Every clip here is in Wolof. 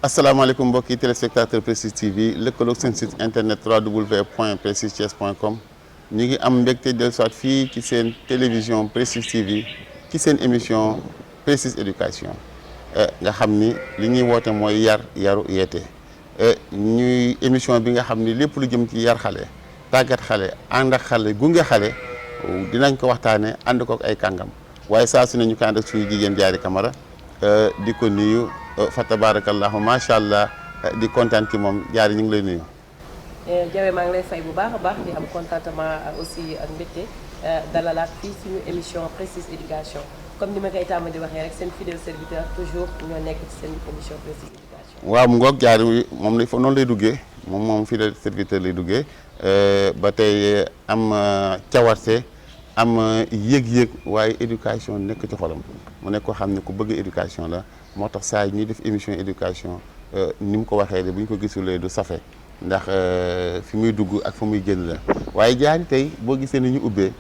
asalaamaaleykum mbokki téléspectateur Prestige TV lëkkaloog seen site internet www.prestigethies.com ñu ngi am mbégte del soit fii ci seen télévision Prestige TV ci seen émission Prestige éducation nga xam ni li ñuy woote mooy yar yaru yeete ñuy émission bi nga xam ni lépp lu jëm ci yar xale tàggat xale ànd ak xale gunge xale dinañ ko waxtaane ànd ko ak ay kàngam waaye saa su ne ñu ko ànd ak suñu jigéen Diary Camara di ko nuyu fa tabarakallahu macha allah di kontaan ci moom Diary ñu ngi lay nuyu. Jawe maa ngi lay fay bu baax a baax di am contentement aussi ak mbégte dalalaat fii suñu émission Prestige éducation comme ni ma koy tàmm di waxee rek seen fidèle serviteur toujours ñoo nekk ci seen émission Prestige éducation. waaw mu ngoog Diary moom la noonu lay duggee moom fidèle serviteur lay duggee ba tey am cawarte am yëg-yëg waaye éducation nekk ci xolam mu nekk koo xam ne ku bëgg éducation la moo tax saa yi ñuy def émission éducation ni mu ko waxee de bu ñu ko gisulee du safe ndax fi muy dugg ak fa muy génn la waaye Diary tey boo gisee ni ñu ubbee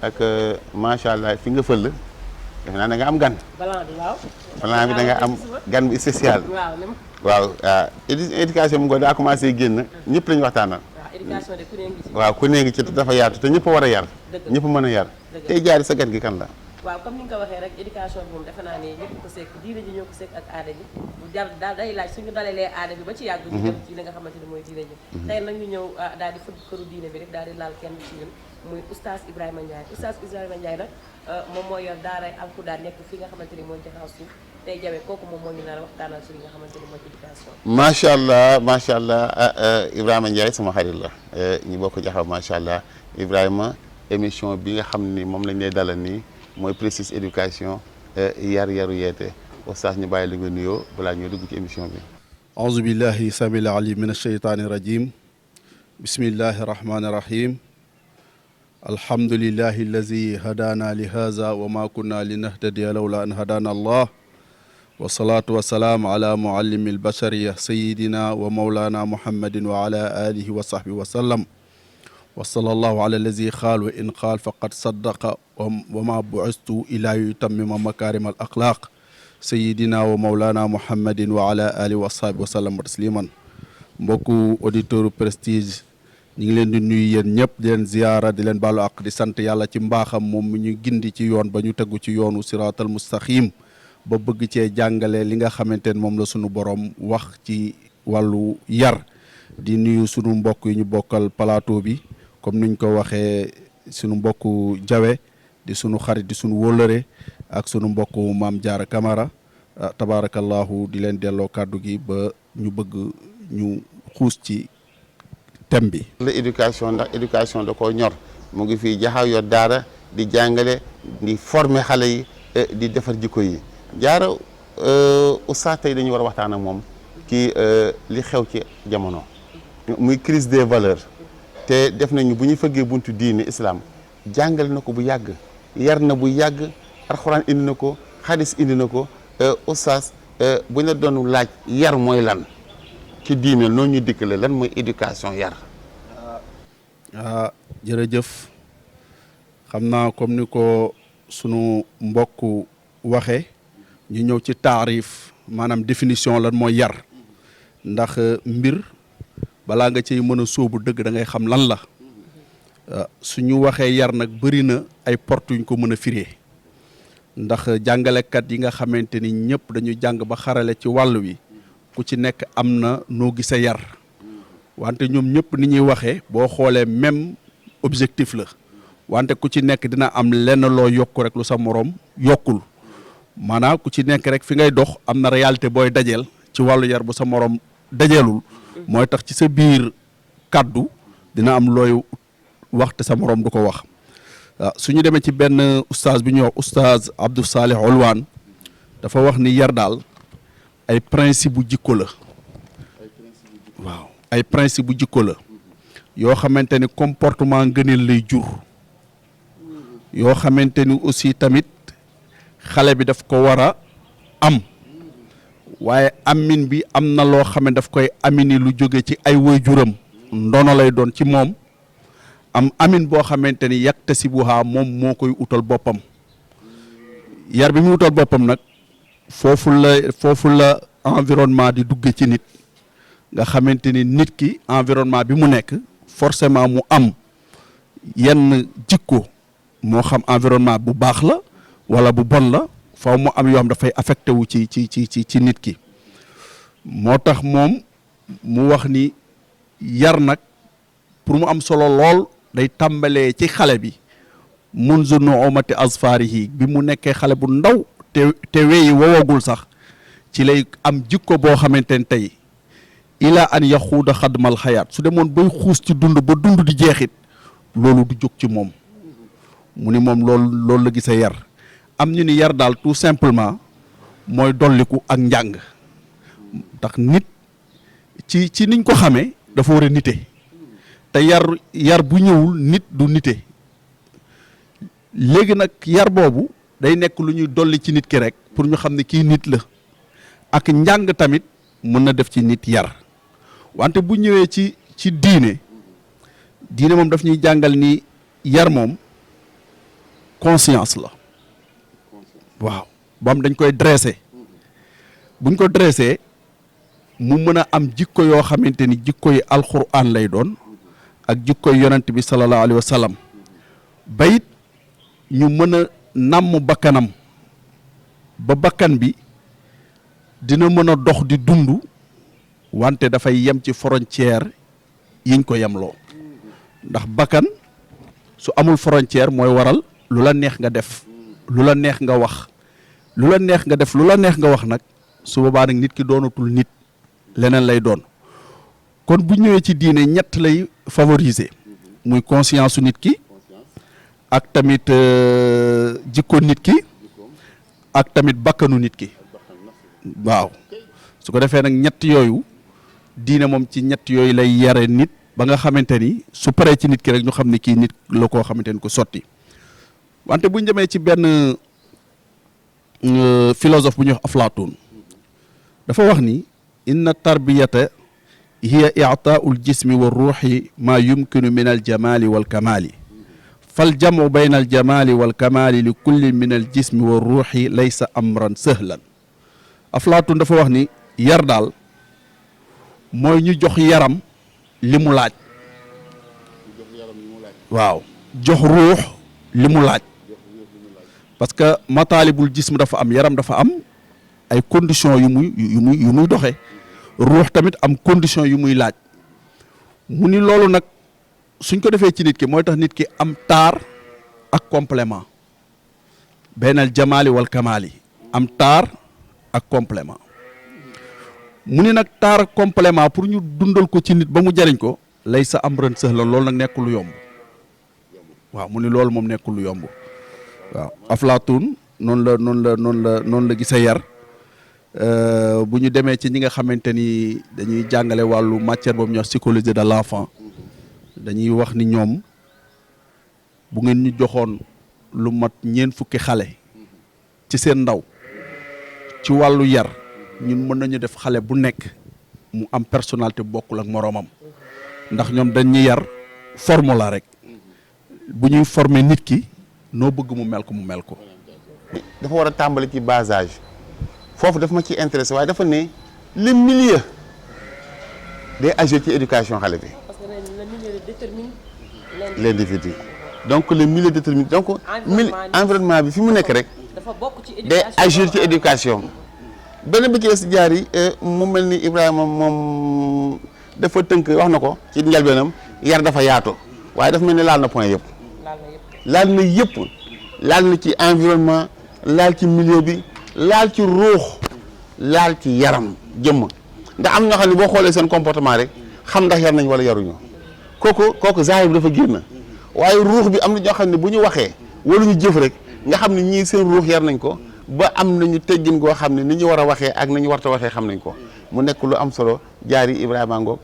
ak macha allah fi nga fël defe naa da nga am gan. Balan bi waaw. Balan bi da nga am gan bu spécial. waaw éducation mu ngoog daa commencé génn ñëpp la ñu waxtaanal. éducation de ku ne ngi ci. waaw ku ne ngi ci dafa yaatu te ñëpp a war a yar. ñëpp mën a yar. tey Diary sa gan gi kan la. waaw comme ni nga ko waxee rek éducation bi moom defe naa ne ñëpp ko sekk diine ji ñoo ko sekk ak aada ji bu jar daal day laaj suñu dalalee aada bi ba ci yàgg ñu dem ci li nga xamante ni mooy diine ji tey nag ñu ñëw daal di fëgg këru diine bi rek daal di laal kenn ci ñun muy oustaz Ibrahima Ndiaye oustaz Ibrahima Ndiaye nag moom mooy yor daaray alxuraan nekk fi nga xamante ni mooy Jaxaaw Suuf tey Jawe kooku moom moo ñu nar a waxtaanal ci li nga xamante ni mooy éducation. macha allah Ibrahima Ndiaye sama xarit la ñu bokk Jaxaaw macha allah Ibrahima émission bi nga xam ni moom lañ lay dalal nii mooy Prestige éducation yar yaru yeete oustaz ñu bàyyi la nga nuyoo balaa ñoo dugg ci émission bi. auzu billahi samil alim min asheytaani rajim bismillahi rahmani rahim alhamdulillahi allazi hadana li haza wa ma kunna linahtadiya lawla an hadana allah wasalaatu wasalaam ala muallimi albashariya sayidina wa maulana muhammadin wa ala alihi wa sahbihi wa sallam wa sallallahu ala allazi qaal wa in qaal faqad saddaqa wa ma bu'istu ila yutammima makarim al axlaq sayidina wa maulana muhammadin wa ala alihi wa sahbihi wa sallam tasliman mbokku auditeur Prestige ñu ngi leen di nuyu yéen ñëpp di leen ziyaara di leen baalu ak di sant yàlla ci mbaaxam moom mu ñu gindi ci yoon ba ñu tegu ci yoonu siraatal mustaqim ba bëgg cee jàngale li nga xamante ne moom la sunu borom wax ci wàllu yar di nuyu sunu mbokk yi ñu bokkal plateau bi comme niñ ko waxee sunu mbokku Jawe di sunu xarit di sunu wóllëre ak sunu mbokku Maam Diary Camara tabaarakallahu di leen delloo kàddu gi ba ñu bëgg ñu xuus ci thème bi. la éducation ndax éducation da koo ñor mu ngi fii Jaxaaw yor daara di jàngale di former xale yi di defar jikko yi Diary oustaz tey dañu war a waxtaan ak moom ci li xew ci jamono muy crise des valeurs te def nañu bu ñu fëggee buntu diine islam jàngale na ko bu yàgg yar na bu yàgg alxuraan indi na ko xadis indi na ko oustaz bu ñu la doon laaj yar mooy lan ci diine noonu ñu dikkale lan mooy éducation yar. jërëjëf xam naa comme ni ko sunu mbokk waxe ñu ñëw ci taarif maanaam définition lan mooy yar ndax mbir balaa nga ciy mën a sóobu dëgg da ngay xam lan la suñu waxee yar nag bëri na ay porte yuñ ko mën a firee ndax jàngalekat yi nga xamante ni ñëpp dañu jàng ba xarale ci wàll wi ku ci nekk am na noo gisee yar wante ñoom ñëpp ni ñuy waxee boo xoolee même objectif la wante ku ci nekk dina am lenn loo yokk rek lu sa moroom yokkul maanaam ku ci nekk rek fi ngay dox am na réalité booy dajeel ci wàllu yar bu sa moroom dajeelul mooy tax ci sa biir kàddu dina am looy wax te sa moroom du ko wax su ñu demee ci benn oustaz bi ñuy wax oustaz Abdou Salih Olwane dafa wax ni yar daal ay principe bu jikko la waaw ay principe bu jikko la yoo xamante ni comportement ngëneel lay jur yoo xamante ni aussi tamit xale bi daf ko war a am waaye amin bi am na loo xam ne daf koy amini lu jóge ci ay waajuram ndono lay doon ci moom am amin boo xamante ni yaktasibuha moom moo koy utal boppam yar bi mu utal boppam nag foofu la environnement di dugge ci nit nga xamante ni nit ki environnement bi mu nekk forcément mu am yenn jikko moo xam environnement bu baax la wala bu bon la faw mu am yoo xam dafay affecté wu ci nit ki moo tax moom mu wax ni yar nag pour mu am solo lool day tàmbalee ci xale bi munzu nu'umati azfarihi bi mu nekkee xale bu ndaw te weyi wowagul sax ci lay am jikko boo xamante ne tey ila an yaxuuda xadmal xayaat su demoon bay xuus ci dund ba dund di jeexit loolu du jóg ci moom mu ni moom loolu la gisee yar am ñu ni yar daal tout simplement mooy dolliku ak njàng ndax nit ci niñ ko xamee dafa war a nite te yar bu ñëwul nit du nite léegi nag yar boobu day nekk lu ñuy dolli ci nit ki rek pour ñu xam ne kii nit la ak njàng tamit mën na def ci nit yar wante bu ñëwee ci diine moom daf ñuy jàngal ni yar moom conscience la waaw bam dañ koy dressé buñ ko dressé mu mën a am jikko yoo xamante ni jikko yi alquran lay doon ak jikko yi yonent bi sallallahu alayhi wa sallam bayit ñu mën a nàmm bakkanam ba bakkan bi dina mën a dox di dund wante dafay yem ci frontière yiñ ko yemloo ndax bakkan su amul frontière mooy waral lu la neex nga def lu la neex nga wax lu la neex nga def lu la neex nga wax nag su boobaa nag nit ki doonatul nit leneen lay doon kon bu ñëwee ci diine ñett lay favoriser muy conscience su nit ki ak tamit jikko nit ki ak tamit bakkanu nit ki waaw su ko defee nag ñett yooyu diine moom ci ñett yooyu lay yare nit ba nga xamante ni su paree ci nit ki rek ñu xam ne kii nit la koo xamante ni ko sotti wante bu ñu demee ci benn philosophe bu ñuy wax Aflaatoon dafa wax ni inna tarbiyata hiya i'taa'u al-jismi wa ruuxi maa yumkinu min al-jamaali wal kamaali fal jamu bayna al-jamaali wal kamaali li kulli min al-jismi wa ruuxi laysa amran sahlan Aflaatoon dafa wax ni yar daal mooy ñu jox yaram li mu laaj waaw jox ruux li mu laaj parce que mataalibul jism dafa am yaram dafa am ay conditions yu muy doxee ruux tamit am condition yu muy laaj mu ni loolu nag suñ ko defee ci nit ki mooy tax nit ki am taar ak complément baynal jamaali wal kamaali am taar ak complément mu ni nag taar ak complément pour ñu dundal ko ci nit ba mu jariñ ko lay sa am ren sëx la loolu nag nekkul lu yomb waaw mu ni loolu moom nekkul lu yomb waaw Aflaatoon noonu la gisa yar bu ñu demee ci ñi nga xamante ni dañuy jàngale wàllu matière boobu ñuy wax psychologie de l'enfant dañuy wax ni ñoom bu ngeen ñu joxoon lu mat 4 fukki xale ci seen ndaw ci wàllu yar ñun mën nañu def xale bu nekk mu am personnalité bokkul ak moroomam ndax ñoom dañuy yar forme la rek bu ñuy former nit ki noo bëgg mu mel ko dafa war a tàmbali ci bas âge foofu daf ma ci intéressé waaye dafa ne le milieu day agir ci éducation xale bi. parce que le milieu détermine l'individu. Donc le milieu détermine donc environnement bi fi mu nekk rek dafa bokk ci day agir ci éducation. benn bi ci des jaar yi mu mel ni Ibrahima moom dafa tënk wax na ko ci njëlbeenam yar dafa yaatu waaye dafa mel ni laal na point yëpp. laal na ci environnement laal ci milieu bi laal ci ruux laal ci yaram jëmm ndax am ñoo xam ne boo xoolee seen comportement rek xam ndax yar nañ wala yaruñu kooku zahir bi dafa génn waaye ruux bi am na ñoo xam ne bu ñu waxee wala ñu jëf rek nga xam ne ñii seen ruux yar nañ ko ba am nañu teggin goo xam ne ni ñu war a waxee ak ni ñu warta waxee xam nañ ko mu nekk lu am solo jaari Ibrahima ngoog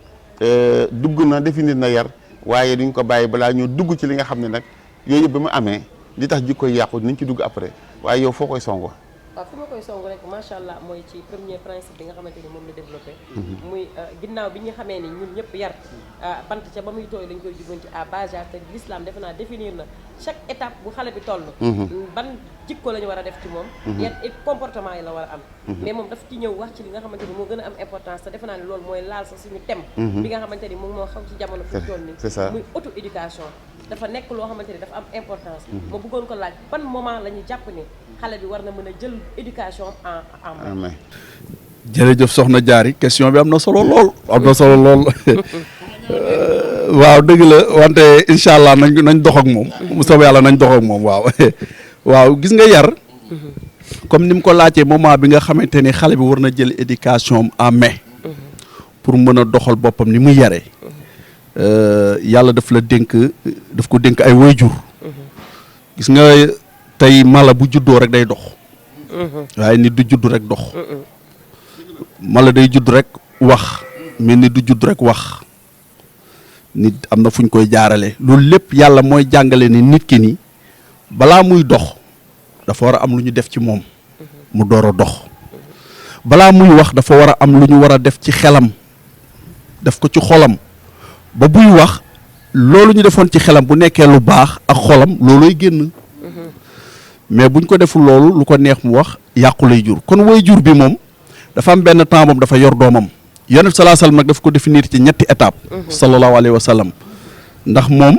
dugg na définir na yar waaye duñ ko bàyyi balaa ñu dugg ci li nga xam ne nag yooyu yëpp ba mu amee li tax jikko yàqu nañ ci dugg après waaye yow foo koy songo waaw fi ma koy song rek macha allah mooy ci premier principe bi nga xamante ni moom la développé. muy ginnaaw bi ñu xamee ni ñun ñëpp yar bant ca ba muy tooy lañ koy jubanti à bas âge te l'islam defe naa définir na chaque étape bu xale bi toll. ban jikko la ñu war a def ci moom. yan comportement yi la war a am. mais moom daf ci ñëw wax ci li nga xamante ni moo gën a am importance te defe naa ni loolu mooy laal sa suñu thème. bi nga xamante ni moom moo xaw ci jamono fi toll nii. c'est ça muy auto éducation. dafa nekk loo xamante ni dafa am importance. ma bëggoon ko laaj ban moment la ñu jàpp ni xale bi war na mën a jël éducation en main. jërëjëf soxna Diary question bi am na solo lool am na solo lool waaw dëgg la wante incha allah nañ dox ak moom mu soobee yàlla nañ dox ak moom waaw waaw gis nga yar comme ni mu ko laajtee moment bi nga xamante ni xale bi war na jël éducation en main pour mën a doxal boppam ni muy yaree yàlla daf ko dénk ay waajur gis nga tey mala bu juddoo rek day dox waaye nit du judd rek dox mala day judd rek wax mais nit du judd rek wax nit am na fu ñu koy jaarale loolu lépp yàlla mooy jàngale ni nit ki ni balaa muy dox dafa war a am lu ñu def ci moom mu door a dox balaa muy wax dafa war a am lu ñu war a def ci xelam def ko ci xolam ba buy wax loolu ñu defoon ci xelam bu nekkee lu baax ak xolam looloy génn mais buñ ko deful loolu lu ko neex mu wax yàqu lay jur kon way jur bi moom dafa am benn temps moom dafa yor doomam yonent sallallahu alayhi wasallam nag daf ko définir ci ñetti étape sallallahu alayhi wa sallam ndax moom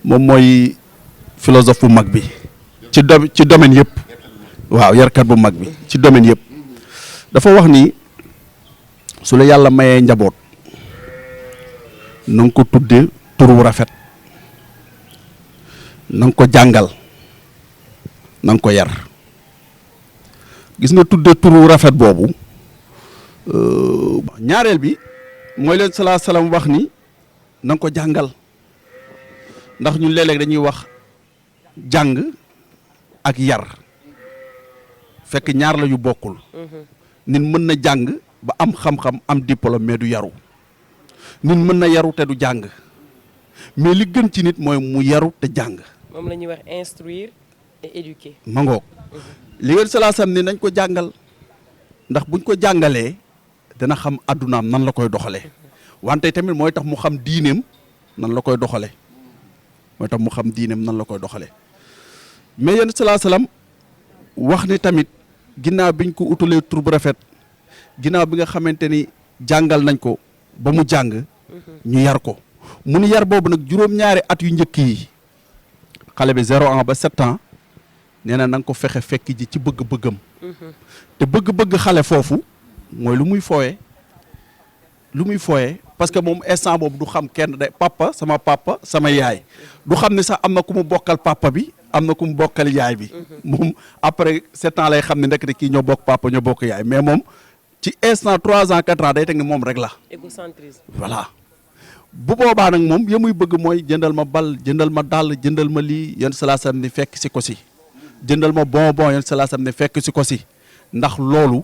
mooy philosophe bu mag bi ci domaine yëpp waaw yarkat bu mag bi ci domaine yëpp dafa wax ni su la yàlla mayee njaboot na nga ko tudde tur wu rafet na nga ko jàngal na nga ko yar gis nga tudde tur wu rafet boobu ñaareel bi mooy leen salaa salaam wax ni na nga ko jàngal ndax ñun léeg-léeg dañuy wax jàng ak yar fekk ñaar la yu bokkul nit mën na jàng ba am xam-xam am diplôme mais du yaru nit mën na yaru te du jàng mais li gën ci nit mooy mu yaru te jàng moom la ñuy wax instruire et éduquer ma ngoog li ngeen salaa salaam ni nañ ko jàngal ndax buñ ko jàngalee dana xam addunaam nan la koy doxalee wante tamit mooy tax mu xam diineem nan la koy doxalee nan la koy doxalee mais yéen salaa salaam wax ni tamit ginnaaw biñ ko utalee tur bu rafet ginnaaw bi nga xamante ni jàngal nañ ko ba mu jàng ñu yar ko mu ni yar boobu nag juróom-ñaari at yu njëkk yi xale bi 0 ans ba 7 ans nee na nga ko fexe fekk ji ci bëgg-bëggam te bëgg-bëgg xale foofu mooy lu muy fooyee parce que moom instant boobu du xam kenn day papa sama yaay du xam ne sax am na ku mu bokkal papa bi am na ku mu bokkal yaay bi moom après 7 ans lay xam ne ndekk kii ñoo bokk papa ñoo bokk yaay mais moom ci instant 3 ans 4 ans day teg ne moom rek la égocentrisme voilà bu boobaa nag moom ya muy bëgg mooy jëndal ma bal jëndal ma dàll jëndal ma lii yéen salaasam ni fekk si ko si jëndal ma bonbon yéen salaasam ni fekk si ko si ndax loolu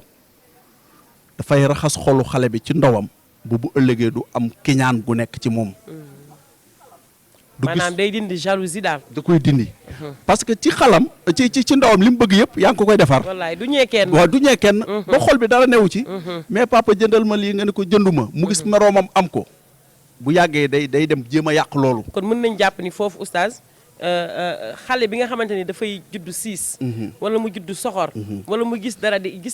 dafay raxas xolu xale bi ci ndawam bu ëllëgee du am kiñaan gu nekk ci moom. maanaam day dindi jalousie daal. da koy dindi. parce que ci xalam ci ndawam li mu bëgg yëpp yaa ngi ko koy defar. wallaay du ñee kenn. waaw du ñee kenn. ba xol bi dara newu ci. mais papa jëndal ma lii nga ne ko jënduma mu gis moroomam am ko. bu yàggee day dem jéem a yàq loolu. kon mën nañ jàpp ni foofu oustaz xale bi nga xamante ni dafay juddu siis. wala mu juddu soxor. wala mu gis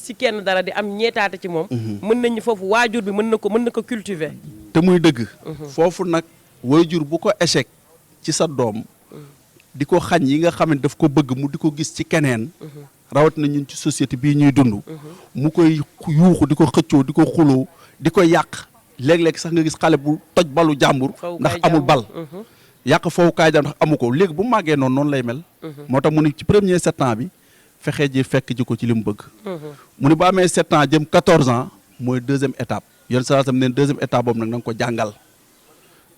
ci kenn dara di am ñeetaate ci moom. mën nañu foofu waajur bi mën na ko cultiver. te muy dëgg. foofu nag waajur bu ko échec ci sa doom. di ko xañ yi nga xam ne daf ko bëgg mu di ko gis ci keneen. rawat na ñun ci société bii ñuy dund. mu koy yuuxu di ko xëccoo di ko xuloo di ko yàq. léeg-léeg sax nga gis xale bu toj balu jàmbur ndax amul bal yàq fowukaay jàmbur ndax amu ko léegi bu màggee noonu lay mel moo tax mu ni ci premier 7 ans bi fexee ji fekk ji ko ci li mu bëgg mu ni ba amee 7 ans jëm 14 ans mooy deuxième étape yoon saa sam neen deuxième étape boobu nag na nga ko jàngal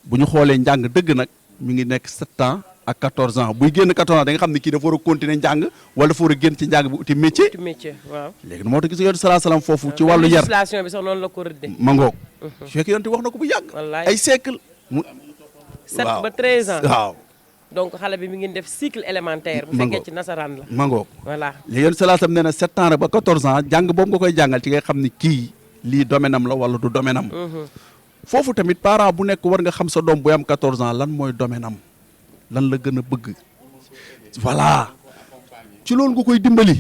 bu ñu xoolee njàng dëgg nag mi ngi nekk 7 ans ak 14 ans buy génn 14 ans da nga xam ne kii dafa war a continuer njàng wala dafa war a génn ci njàng bi uti métier waaw léegi moo tax gis nga yoon salaa salaam foofu ci wàllu yar législation bi sax noonu la ko rëddee ma ngoog fekk yonte wax na ko bu yàgg ay siècle mu 7 ba 13 ans waaw donc xale bi mi ngi def cycle élémentaire. bu fekkee ci nasaraan la. mangoog voilà léegi yéen salaasam nee na 7 ans rek ba 14 ans jàng boobu nga koy jàngal ci ngay xam ni kii lii domaine am la wala du domaine am. foofu tamit parent bu nekk war nga xam sa doom buy am 14 ans lan mooy domaine am lan la gën a bëgg. voilà ci loolu nga koy dimbali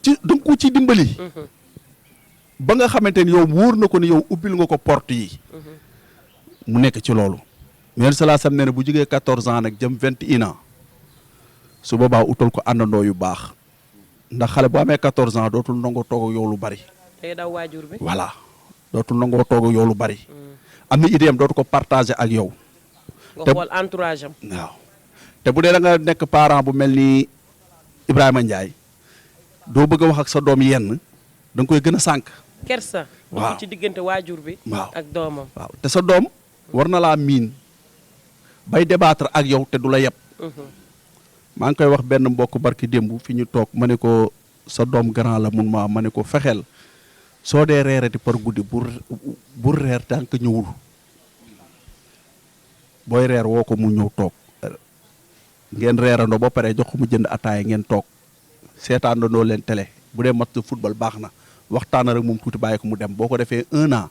ci da nga ko ciy dimbali. ba nga xamante ni yow wóor na ko ni yow ubbil nga ko porte yi. mu nekk ci loolu. mais salaasam nee na bu jugee 14 ans nag jëm 21 ans su boobaa utal ko àndandoo yu baax ndax xale bu amee 14 ans dootul nangoo toog ak yow lu bari. day daw waajur bi. voilà dootul nangoo toog ak yow lu bari. am na idée am dootu ko partager ak yow. nga xool entourage am. waaw te bu dee da nga nekk parent bu mel ni Ibrahima Ndiaye doo bëgg a wax ak sa doom yenn da nga koy gën a sànq. kersa. waaw ci diggante waajur bi. waaw ak doomam. waaw te sa doom war na laa miin bay débattre ak yow te du la yeb. maa ngi koy wax benn mbokk barki démb fi ñu toog ma ne ko sa doom grand la mun ma ne ko fexeel soo dee reerati par guddi bu reer tànk ñëwul booy reer woo ko mu ñëw toog ngeen reerandoo ba pare jox ko mu jënd ataaya ngeen toog seetaandoo leen télé bu dee match de football baax na waxtaan rek moom tuuti bàyyi ko mu dem boo ko defee 1 an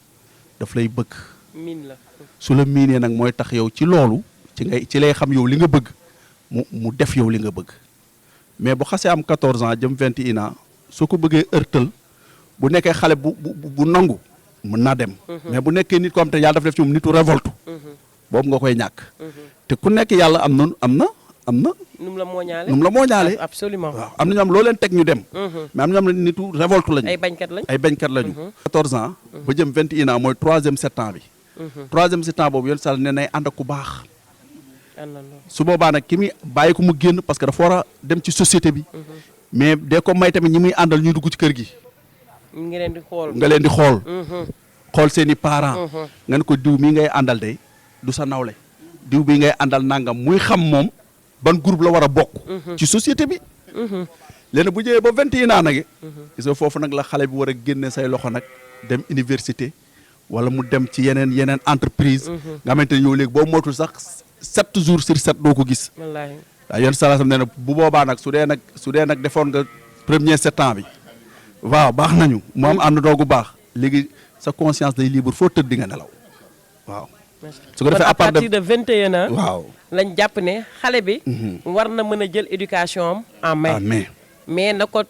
daf lay bëgg. miin la. su la miinee nag mooy tax yow ci loolu ci lay xam yow li nga bëgg mu def yow li nga bëgg mais bu xasee am 14 ans jëm 21 ans soo ko bëggee ërtal bu nekkee xale bu nangu mën naa dem. mais bu nekkee nit ko am te yàlla daf def ci moom nitu révolte. boobu nga koy ñàkk. te ku nekk yàlla am na. nu mu la mooñaale. absolument waaw am na ñoom loo leen teg ñu dem. mais am na ñoom nitu révolte lañu. ay bañkat lañu. 14 ans. ba jëm 21 ans mooy 3e 7 ans bi. 3e 7 ans boobu yoon sal ne nay ànd ak ku baax. su boobaa nag ki muy bàyyi ko mu génn parce que dafa war a dem ci société bi. mais dee ko may tamit ñi muy àndal ñu dugg ci kër gi. nga leen di xool. xool seen i parents. nga ne ko diw mii ngay àndal de du sa nawle. diw bii ngay àndal nangam muy xam moom ban groupe la war a bokk. ci société bi. léegi bu jëwee ba 21 ans nag. gis nga foofu nag la xale bi war a génne say loxo nag dem université wala mu dem ci yeneen entreprise. nga xamante ne yow léegi boo moytul sax 7 jours sur 7 doo ko gis. wallaahi waaw yéen salaasam nee na bu boobaa nag su dee nag defoon nga premier 7 ans bi. waaw baax nañu mu am ànd doogu baax léegi sa conscience day libre foo tëdd di nga nelaw waaw. su ko defee à partir de 21 ans. waaw lañ jàpp ne xale bi. war na mën a jël éducation am en main. mais na ko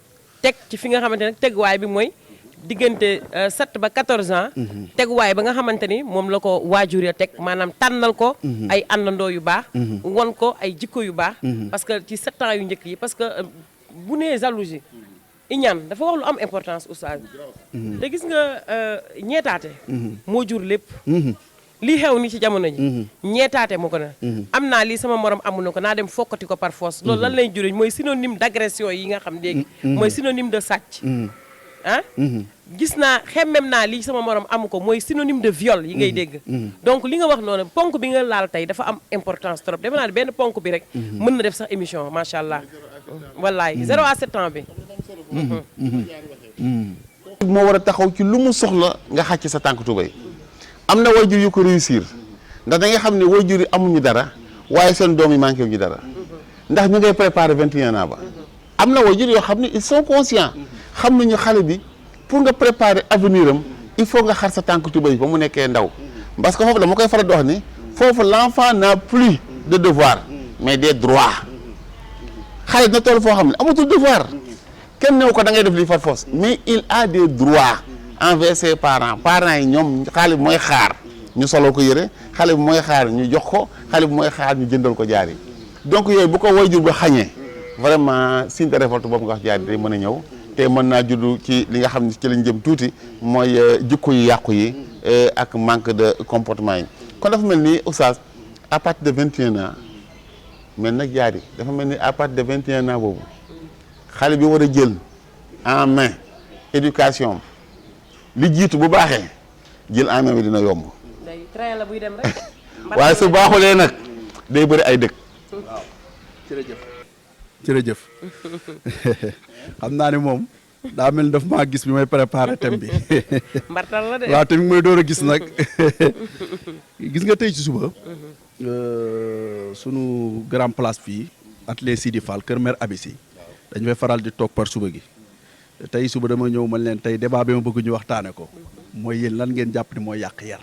teg ci fi nga xamante ne teguwaay bi mooy diggante 7 ba 14 ans. teguwaay ba nga xamante ni moom la ko waajur ya teg maanaam tànnal ko. ay àndandoo yu baax. won ko ay jikko yu baax. parce que ci 7 ans yu njëkk yi parce que bu nee jalousie. Iñaan dafa wax lu am importance oustaz. te gis nga ñeetaate. moo jur lépp. lii xew ni ci jamono ji. ñeetaate moo ko na am naa lii sama morom amu na ko naa dem fokkati ko par force. loolu lan lay juriñ mooy synonyme d'agression yi nga xam léegi. mooy synonyme de sàcc. gis naa xemmem naa lii sama morom amu ko mooy synonyme de viol yi ngay dégg. donc li nga wax noonu ponk bi nga laal tey dafa am importance trop defe naa ne benn ponk bi rek. mën na def sax émission macha allah. wallaay 0 à 7 ans bi. moo war a taxaw ci lu mu soxla nga xàcc sa tànk tubéy am na waajur yu ko réussir ndax da nga xam ne waajur yi amuñu dara waaye seen doom yi manqué wuñu dara ndax ñu ngay préparer 21 ans ba am na waajur yoo xam ne ils sont conscients xam nañu xale bi pour nga préparer avenir am il faut nga xar sa tànk tubéy ba mu nekkee ndaw parce que foofu dama koy faral di wax ni foofu l'enfant n'a plus de devoir mais des droits xale na toll foo xam ne amatul devoir kenn new ko da ngay def lii par force mais il a des droits envers ses parents yi ñoom xale bi mooy xaar ñu soloo ko yëre xale bi mooy xaar ñu jox ko xale bi mooy xaar ñu jëndal ko jaar yi donc yooyu bu ko waajur ba xañee vraiment signe de révolte boobu nga wax jaar yi day mën a ñëw te mën naa juddu ci li nga xam ne ci lañ jëm tuuti mooy jikko yu yàqu yi ak manque de comportement yi kon dafa mel ni oustaz à partir de 21 ans mais nag jaar yi dafa mel ni à partir de 21 ans boobu xale bi war a jël en main éducation li jiitu bu baaxee jël en main bi dina yomb. day train la buy dem rek. waaye su baaxulee nag day bëri ay dëkk. waaw jërëjëf xam naa ne moom daa mel ni daf maa gis bi may préparé thème bi. mbartal la de. waaw te mi ngi may door a gis nag gis nga tey ci suba. sunu grand place fii atelier Sidi Fall kër mère Abissi dañ fay faral di toog par suba gi tey suba dama ñëw man leen tey débat bi ma bëgg ñu waxtaane ko mooy yéen lan ngeen jàpp ni mooy yàq yar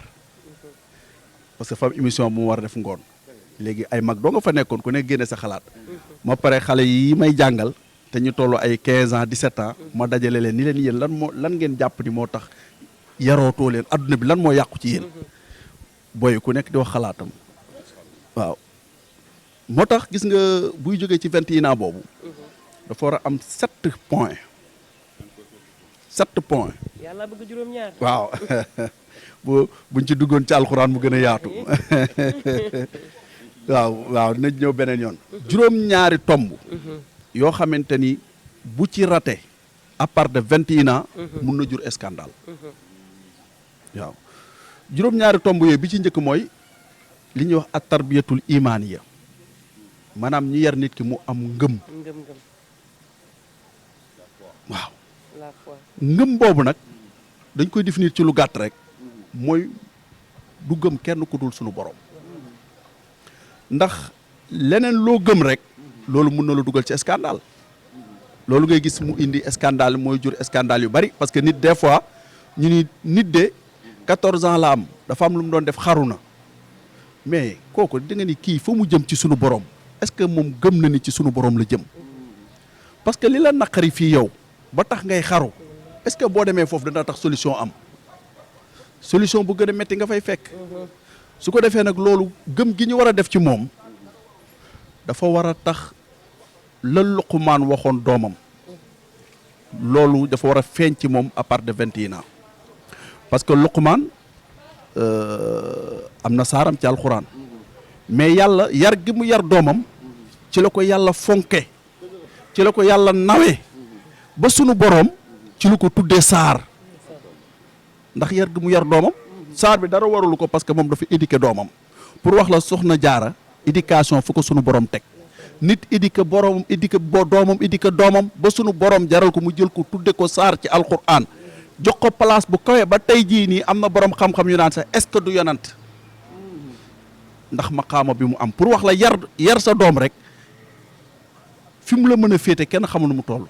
parce que fam émission bu mu war a def ngoon léegi ay mag doo nga fa nekkoon ku ne génne sa xalaat ma pare xale yi may jàngal te ñu toll ay 15 ans 17 ans ma dajale leen ni leen yéen lan ngeen jàpp ni moo tax yarootoo leen adduna bi lan moo yàqu ci yéen booy ku nekk di wax xalaatam waaw moo tax gis nga buy jógee ci 21 ans boobu dafa war a am 7 points yàlla bëgg juróom-ñaar waaw buñ ci duggoon ci alxuraan mu gën a yaatu waaw dinañ ñëw beneen yoon juróom-ñaari tomb yoo xamante ni bu ci raté à part de 21 ans mun na jur scandale waaw juróom-ñaari tomb yooyu bi ci njëkk mooy li ñuy wax at tarbiyatul imaaniya maanaam ñu yar nit ki mu am ngëm waaw ngëm boobu nag dañ koy définir ci lu gàtt rek mooy du gëm kenn ku dul sunu borom ndax leneen loo gëm rek loolu mun na la dugal ci scandale loolu ngay gis mu indi scandale mooy jur scandale yu bari parce que nit des fois ñu ni nit de 14 ans la am dafa am lu mu doon def xaru na mais kooku da nga ni kii fa mu jëm ci sunu borom est-ce que moom gëm na ni ci sunu borom la jëm parce que li la naqari fii yow ba tax ngay xaru est-ce que boo demee foofu dana tax solution am solution bu gën a metti nga fay fekk su ko defee nag loolu gëm gi ñu war a def ci moom dafa war a tax la Luqmaan waxoon doomam loolu dafa war a feeñ ci moom à part de 21 ans parce que Luqmaan am na saaram ci alxuraan mais yàlla yar gi mu yar doomam ci la ko yàlla fonke ci la ko yàlla nawe ba sunu boroom ci lu ko tuddee saar ndax yar gi mu yar doomam saar bi dara warulu ko parce que moom dafa éduquer doomam pour wax la soxna jaara éducation fu ko sunu borom teg nit éduquer borom éduquer doomam ba sunu borom jaral ko mu jël ko tudde ko saar ci alquran jox ko place bu kawe ba tey jii nii am na borom xam-xam yu naan sax est-ce que du yonant ndax maqaama bi mu am pour wax la yar sa doom rek fi mu la mën a féete kenn xamul nu mu toll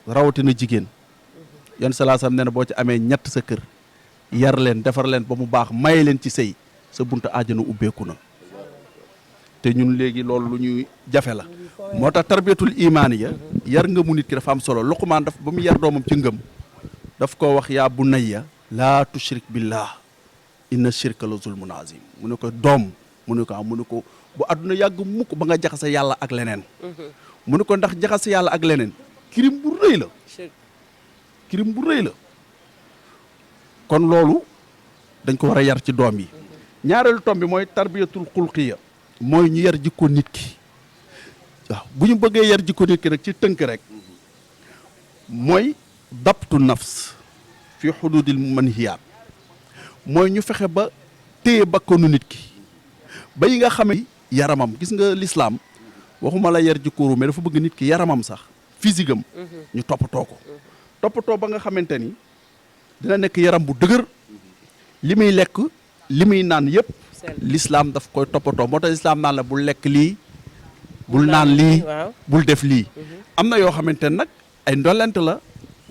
rawatina jigéen yon salaasam nee na boo ci amee ñett sa kër yar leen defar leen ba mu baax maye leen ci sëy sa buntu àjjana ubbeeku na te ñun léegi loolu lu ñuy jafe la moo tax tarbiyatul imaaniya yar ngëmu nit ki dafa am solo Luqmaan daf ba mu yar doomam ci ngëm daf ko wax yaa bunayya laa tushrik billah inna shirka la zulmun azim mu ne ko doom mu ne ko bu àdduna yàgg mukk ba nga jaxase yàlla ak leneen mu ne ko ndax jaxase yàlla ak leneen kirim bu rëy la kon loolu dañ ko war a yar ci doom yi ñaareelu tom bi mooy tarbiyatul xulqiya mooy ñu yar jikko nit ki waaw bu ñu bëggee yar jikko nit ki rek ci tënk rek mooy dabtu nafs fi xududil manhiyaat mooy ñu fexe ba téye bakkanu nit ki ba yi nga xame yaramam gis nga lislaam waxuma la yar jikkooru mais dafa bëgg nit ki yaramam sax physique am ñu toppatoo ko toppatoo ba nga xamante ni dina nekk yaram bu dëgër li muy lekk li muy naan yëpp lislaam daf koy toppatoo moo tax lislaam naan la bul lekk lii bul naan lii bul def lii am na yoo xamante ne nag ay ndolent la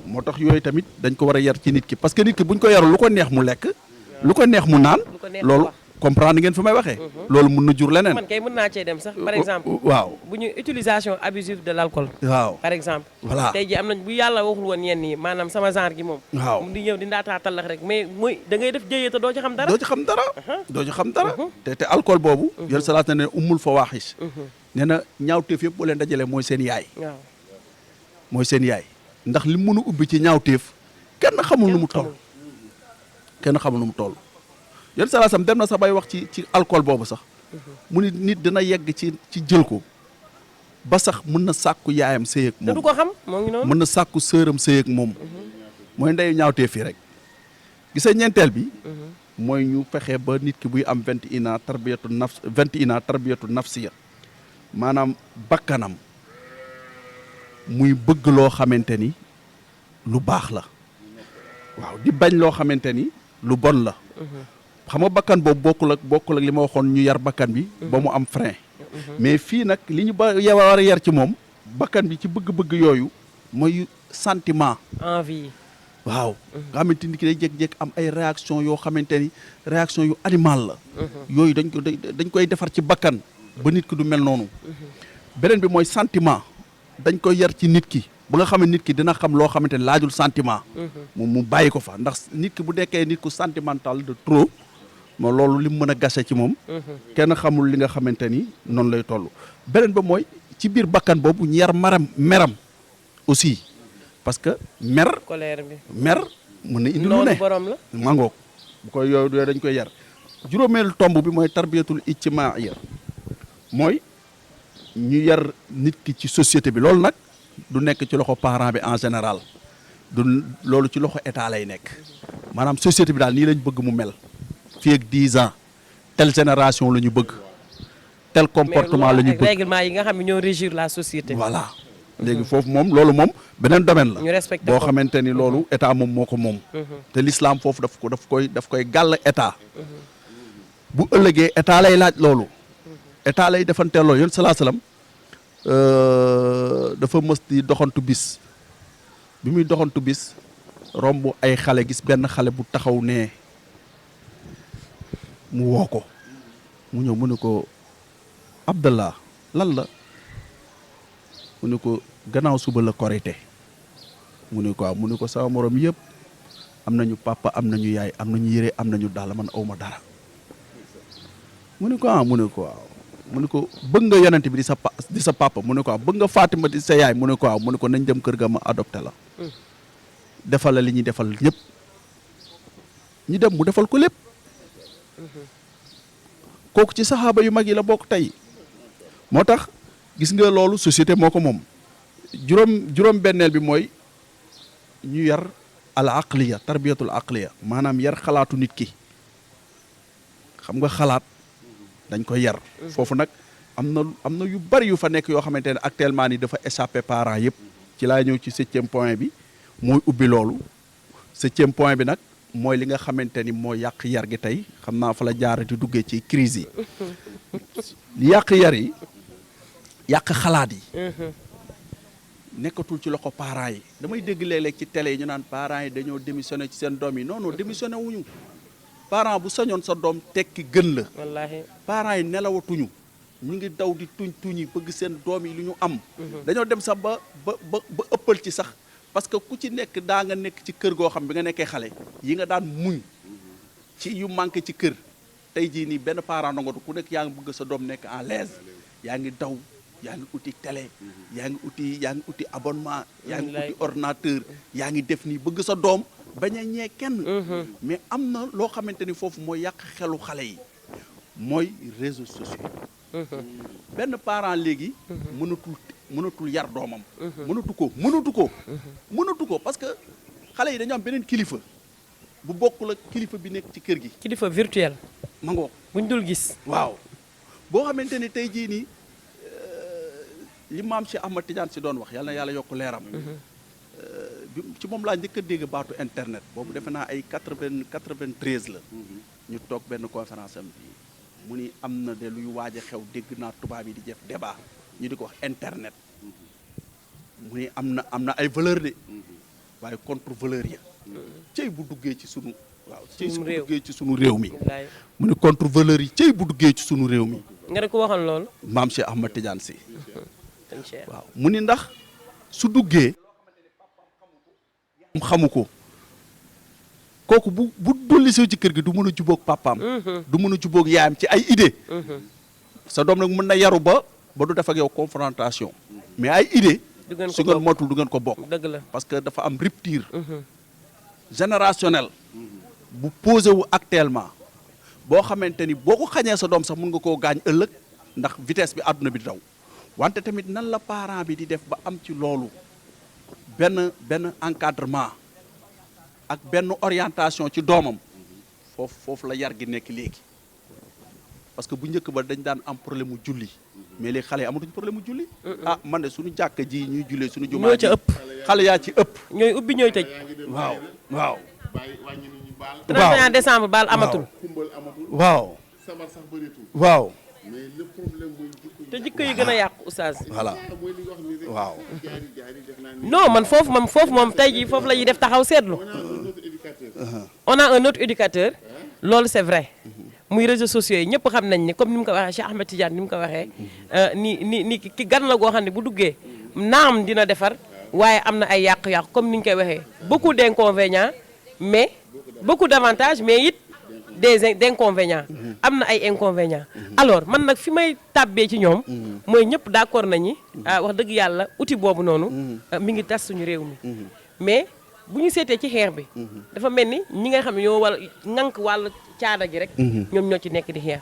moo tax yooyu tamit dañ ko war a yar ci nit ki parce que nit ki buñ ko yarul lu ko neex mu lekk lu ko neex mu naan loolu comprendre ngeen fi may waxee loolu mun na jur leneen man kay mën naa cee dem sax par exemple waaw bu ñu utilisation abusive de l'alcool waaw par exemple voilà tey ji am nañ bu yàlla waxul woon yenn yi maanaam sama genre gi moom waaw di ñëw di ndaataa tallax rek mais muy da ngay def jëyee te doo ci xam dara doo ci xam dara te alcool boobu yor salaat na ne ummul fawaaxis nee na ñaawteef yëpp boo leen dajalee mooy seen yaay waaw mooy seen yaay ndax li mën a ubbi ci ñaawteef kenn xamul nu mu toll yon salaasam dem na sax bay wax ci alcool boobu sax mu nit dina yegg ci jël ko ba sax mën na sàkku yaayam sëy ak moom te du ko xam moo ngi noonu mën na sàkku sëram sëy ak moom mooy ndeyu ñaawtee fii rek gisa ñeenteel bi mooy ñu fexe ba nit ki buy am 21 ans tarbiyatu nafsiya maanaam bakkanam muy bëgg loo xamante ni lu baax la waaw di bañ loo xamante ni lu bon la xam nga bakkan boobu bokkul ak li ma waxoon ñu yar bakkan bi ba mu am frein mais fii nag li ñu war a yar ci moom bakkan bi ci bëgg-bëgg yooyu mooy sentiment envie waaw nga xamante ni ki day jékki-jékki am ay réaction yoo xamante ni réaction yu animal la yooyu dañ koy defar ci bakkan ba nit ki du mel noonu beneen bi mooy sentiment dañ koy yar ci nit ki ba nga xam ne nit ki dina xam loo xamante ni laajul sentiment mu bàyyi ko fa ndax nit ki bu nekkee nit ku sentimental de trop moo loolu li mu mën a gâché ci moom kenn xamul li nga xamante ni noonu lay toll beneen ba mooy ci biir bakkan boobu ñu yar meram aussi parce que colère bi mer mën na indi lu ne borom la mangoog bu koy yooyu dañ koy yar juróomeelu tomb bi mooy tarbiyatul ijtimaaiya mooy ñu yar nit ki ci société bi loolu nag du nekk ci loxo parent bi en général loolu ci loxo état lay nekk maanaam société bi daal nii lañ bëgg mu mel fii ak 10 ans telle génération la ñu bëgg tel comportement la ñu bëgg règlement yi nga xam ne ñoo régir la société voilà léegi foofu moom loolu moom beneen domaine la ñu respecté boo xamante ni loolu état moom moo ko moom te l'islam foofu daf koy gàll état bu ëllëgee état lay laaj loolu état lay defanteel loolu yéen salaa salaam dafa mës di doxantu bis bi muy doxantu bis romb ay xale gis benn xale bu taxaw ne mu woo ko mu ñëw mu ne ko Abdallah lan la mu ne ko gannaaw suba la korité mu ne ko waaw mu ne ko sama morom yëpp am nañu papa am nañu yaay am nañu yére am nañu daal man awma dara mu ne ko mu ne ko waaw mu ne ko bëgg nga yonent bi di sa papa mu ne ko waaw bëgg nga Fatima di sa yaay mu ne ko waaw mu ne ko nañ dem kër ga ma adopté la defal la li ñuy defal ñëpp ñu dem mu defal ko lépp kooku ci saxaaba yu mag yi la bokk tey moo tax gis nga loolu société moo ko moom juróom benneel bi mooy ñu yar al aqliya tarbiyatul aqliya maanaam yar xalaatu nit ki xam nga xalaat dañ koy yar foofu nag am na yu bari yu fa nekk yoo xamante ne actuellement ni dafa échappé parents yëpp ci laa ñëw ci 7e point bi mooy ubbi loolu 7e point bi nag mooy li nga xamante ni moo yàq yar gi tey xam naa fa la jaarati duggee ci crise yi li yàq yar yi yàq xalaat yi nekkatul ci loxo parents yi damay dégg léeg-léeg ci télé yi ñu naan parents yi dañoo démissionné ci seen doom yi non non démissionné wuñu parent bu sañoon sa doom tekki gën la wallaahi parents yi nelawatuñu ñu ngi daw di tuñ yi bëgg seen doom yi lu ñu am dañoo dem sax ba ëppal ci sax parce que ku ci nekk daa nga nekk ci kër goo xam bi nga nekkee xale yi nga daan muñ ci yu manqué ci kër tey jii nii benn parent ndongatu ku nekk yaa ngi bëgg sa doom nekk en l'aise yaa ngi daw yaa ngi uti télé yaa ngi uti abonnement yaa ngi uti ordinateur yaa ngi def nii bëgg sa doom bañ a ñee kenn mais am na loo xamante ni foofu mooy yàq xelu xale yi mooy réseaux sociaux benn parent léegi mënatul yar doomam mënatu ko parce que xale yi dañu am beneen kilifa bu bokkul ak kilifa bi nekk ci kër gi kilifa virtuel ma ngoo buñ dul gis waaw boo xamante ni tey jii nii li maam Cheikh Ahmad Tidiane si doon wax yàlla na yàlla yokk leeram ci moom laa njëkk a dégg baatu internet boobu defe naa ay 93 la ñu toog benn conférence am bi mu ni am na de luy waaj a xew dégg naa tubaab yi di def débat ñu di ko wax internet mu ni am na ay valeur de waaye contre valeur ya cey bu duggee ci sunu waaw cey bu duggee ci sunu réew mi mu ni contre valeur yi cey bu duggee ci sunu réew mi nga ne ko waxoon loolu maam Cheikh Ahmad Tidiane si waaw mu ni ndax su duggee xamu ko kooku bu dolli sew ci kër gi du mën a jubóog papaam du mën a jubóog yaayam ci ay idée sa doom nag mën na yaru ba du def ak yow confrontation mais ay idée su ngeen motul du ngeen ko bokk dëgg la parce que dafa am rupture générationnelle bu posé wu actuellement boo xamante ni boo ko xañee sa doom sax mën nga koo gaañ ëllëg ndax vitesse bi àdduna bi di daw wante tamit nan la parent bi di def ba am ci loolu benn encadrement ak benn orientation ci doomam foofu la yar gi nekk léegi parce que bu njëkk ba dañ daan am problème mu julli mais léegi xale yi amatuñ problème mu julli man de suñu jàkka ji ñuy jullee suñu jumaa ji ñoo ca ëpp xale yaa ci ëpp ñooy ubbi ñooy tëj waaw 31 décembre baal amatul. waaw sabar sax bëreetul. waaw mais le problème mooy jikko yi. te jikko yi gën a yàqu oustaz. voilà mooy li nga wax ni rek. waaw jaari def naa ni. non man foofu moom tey jii foofu la ñuy def taxaw seetlu. on a un autre éducateur. loolu c'est vrai. muy réseaux sociaux yi ñëpp xam nañ ni comme ni mu ko waxee Cheikh Ahmed Tidiane ni mu ko waxee. ni ki gan la goo xam ne bu duggee naam dina defar. waaye am na ay yàqu-yàqu comme ni ñu koy waxee beaucoup d'inconvénients mais beaucoup d'avantages mais it des inconvénients am na ay inconvénients alors man nag fi may tàbbee ci ñoom mooy ñëpp d'accord nañu wax dëgg yàlla outil boobu noonu mi ngi tas suñu réew mi mais bu ñu seetee ci xeex bi dafa mel ni ñi nga xam ne ñoo war ŋànk wàllu caada gi rek ñoom ñoo ci nekk di xeex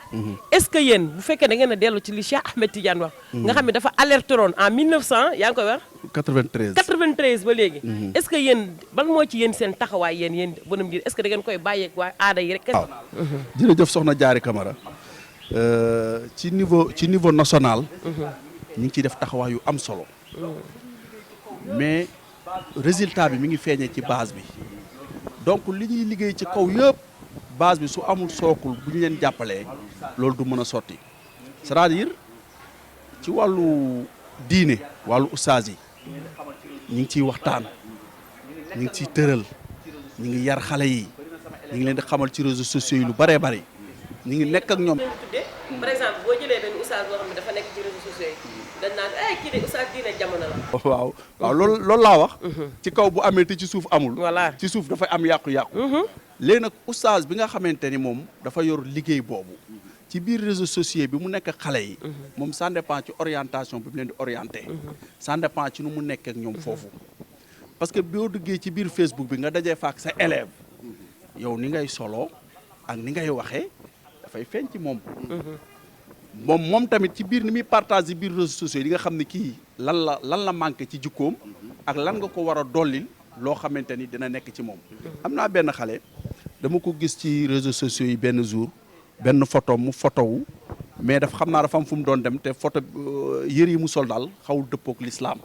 est-ce que yéen bu fekkee da ngeen a dellu ci li Cheikh Ahmed Tidiane wax nga xam ne dafa alerteroon en 1900 yaa ngi koy wax 93 ba léegi est-ce que yéen ban moo ci yéen seen taxawaay yéen bonam ngir est-ce que da ngeen koy bàyyeeg waa aada yi rek waaw jërëjëf soxna Diary Camara ci niveau national ñu ngi ciy def taxawaay yu am solo mais résultat bi mi ngi feeñee ci base bi donc li ñuy liggéey ci kaw yëpp base bi su amul sookul bu ñu leen jàppalee loolu du mën a sotti c'est-à-dire ci wàllu diine wàllu ustaas yi ñu ngi ciy waxtaan ñu ngi ciy tëral ñu ngi yar xale yi ñu ngi leen di xamal ci réseaux sociaux yi lu bëree bëri ñu ngi nekk ak ñoom. par exemple boo jëlee benn ustaas boo xam ne dafa nekk ci réseaux sociaux yi dañ naan kii de ustaas diine jamono la. waaw loolu laa wax. ci kaw bu amee te ci suuf amul. voilà ci suuf dafay am yàqu-yàqu. léegi nag ustaas bi nga xamante ni moom dafa yor liggéey boobu ci biir réseaux sociaux bi mu nekk xale yi. moom ça dépend ci orientation bi mu leen di orienté. ça dépend ci nu mu nekk ak ñoom foofu. parce que boo duggee ci biir Facebook bi nga dajee faak sa élève yow ni ngay solo ak ni ngay waxee dafay feeñ ci moom. moom tamit ci biir ni muy partage biir réseaux sociaux yi nga xam ne kii lan la manqué ci jikkoom ak lan nga ko war a dollil loo xamante ni dina nekk ci moom. am naa benn xale dama ko gis ci réseaux sociaux yi benn jour benn photo mu photo wu mais dafa xam naa dafa am fu mu doon dem te photo yëre yi mu sol daal xawul dëppook l'islam.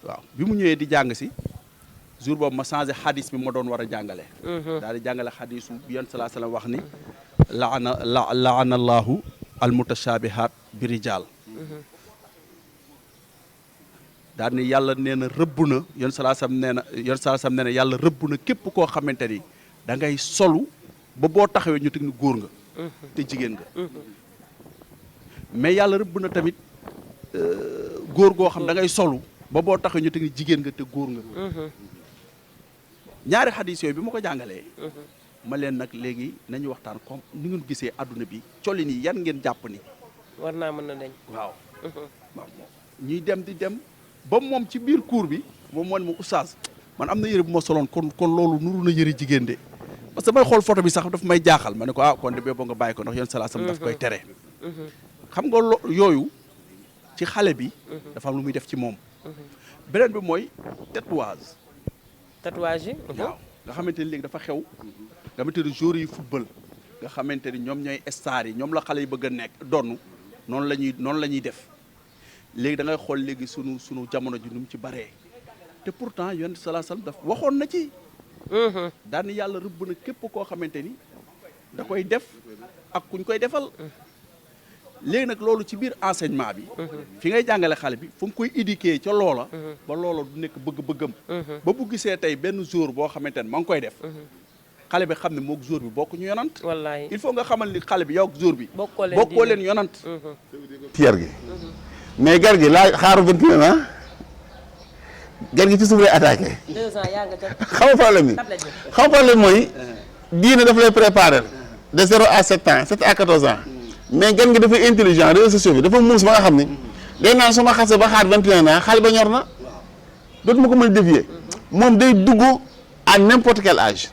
waaw bi mu ñëwee di jàng si jour boobu ma changé xadis bi ma doon war a jàngale. daal di jàngale xadisu bi yon salaa salaam wax ni laana allahu almutashabihat bi rijal daal ni yàlla nee na rëbb na yon salaa salaam nee na yàlla rëbb na képp koo xamante ni da ngay solu ba boo taxawee ñu teg ni góor nga te jigéen nga mais yàlla rëbb na tamit góor goo xam da ngay solu ba boo taxawee ñu teg ni jigéen nga te góor nga ñaari xadis yooyu bi ma ko jàngalee ma leen nag léegi nañu waxtaan comme ni ngeen gisee adduna bi colli nii yan ngeen jàpp ni war naa mën na dañ waaw ñuy dem di dem ba moom ci biir cours bi moom moo ne ma oustaz man am na yëre bu ma soloon kon loolu nuru na yëre jigéen de parce que may xool photo bi sax daf may jaaxal ma ne ko kon de boo nga bàyyi ko ndax yoon salaa sam daf koy tere xam nga yooyu ci xale bi dafa am lu muy def ci moom beneen bi mooy tatouage yi waaw nga xamante ni léegi dafa xew nga xamante ni joueurs yi football nga xamante ni ñoom ñooy stars yi ñoom la xale yi bëgg a nekk donn noonu la ñuy def léegi da ngay xool léegi sunu jamono ji nu mu ci baree te pourtant yonent salaa sallam daf waxoon na ci daal ni yàlla rëbb na képp koo xamante ni da koy def ak kuñ koy defal léegi nag loolu ci biir enseignement bi fi ngay jàngale xale bi fu nga koy éduquer ca loola ba loola du nekk bëgg-bëggam ba bu gisee tey benn jour boo xamante ne ma ngi koy def xale bi xam ne mook jour bi bokk ñu yonant wallaahi il faut nga xamal ni xale bi yow ak jour bi bokkoo leen yonant ci yar gi mais gar gi laa xaaru 21 ans gar gi ci suuf lay attaqué 2 ans yaa nga ca xam nga problème mooy diine daf lay préparer de 0 à 7 ans 7 à 14 ans mais gan gi dafa intelligent réseaux sociaux bi dafa muus ba nga xam ni day naan su ma xasee ba xaar 21 ans xale ba ñor na dootuma ko mën a dévier moom day dugg à n'importe quel âge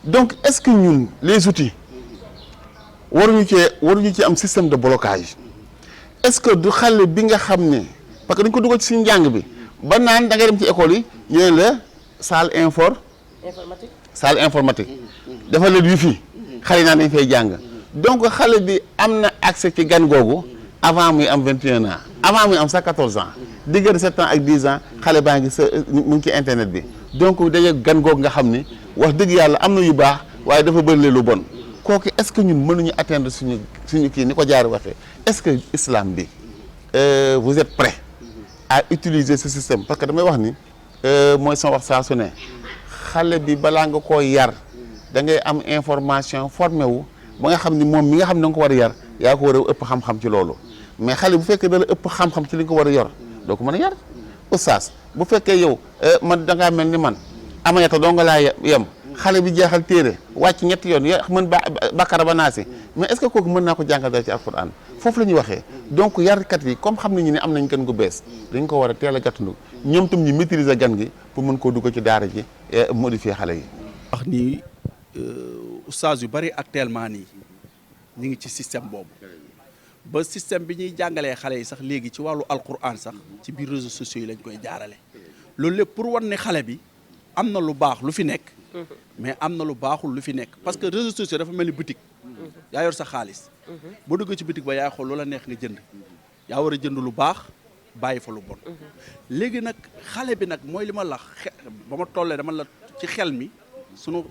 donc est-ce que ñun les outils waruñu ci am système de blocage est-ce que du xale bi nga xam ne parce que dañ ko dugal ci suñu njàng bi ba naan da ngay dem ci école yi ñu ne la salle informatique dafa leen wifi xale yi naan dañ fay jàng donc xale bi am na accès ci gan googu avant muy am 21 ans avant muy am sax 14 ans diggante 7 ans ak 10 ans xale baa ngi mu ngi ci internet bi donc daje gan googu nga xam ni wax dëgg yàlla am na yu baax waaye dafa bëri lu bon kooku est-ce que ñun mënuñu atteindre suñu kii ni ko jaar waxee est-ce que islam bi vous êtes prêts à utiliser ce système parce que damay wax ni mooy sama wax saa su ne xale bi balaa nga koo yar da ngay am information formé wu ba nga xam ni moom mi nga xam ne da nga ko war a yar yaa ko war a ëpp xam-xam ci loolu mais xale bu fekkee da la ëpp xam-xam ci li nga ko war a yor doo ko mën a yar oustaz bu fekkee yow man da ngaa mel ni man amayata doo nga laa yem xale bi jeexal téere wàcc ñetti yoon mën Bakara ba Naasi mais est-ce que kooku mën naa ko jàngal dara ci alquran foofu la ñuy waxee donc yarkat yi comme xam nañu ne am nañ gan gu bees dañ ko war a teel a gàttandu ñoom tam ñu maîtriser gan gi pour mën koo dugg ci daara ji modifier xale yi. wax ni oustaz yu bari actuellement nii ñu ngi ci système boobu ba système bi ñuy jàngalee xale yi sax léegi ci wàllu alquran sax ci biir réseaux sociaux yi lañ koy jaarale loolu lépp pour wan ne xale bi am na lu baax lu fi nekk. mais am na lu baaxul lu fi nekk parce que réseaux sociaux dafa mel ni boutique yaa yor sa xaalis boo duggee ci boutique ba yaay xool loola neex nga jënd yaa war a jënd lu baax bàyyi fa lu bon léegi nag xale bi nag mooy li ma la ba ma tollee dama la ci xel mi sunu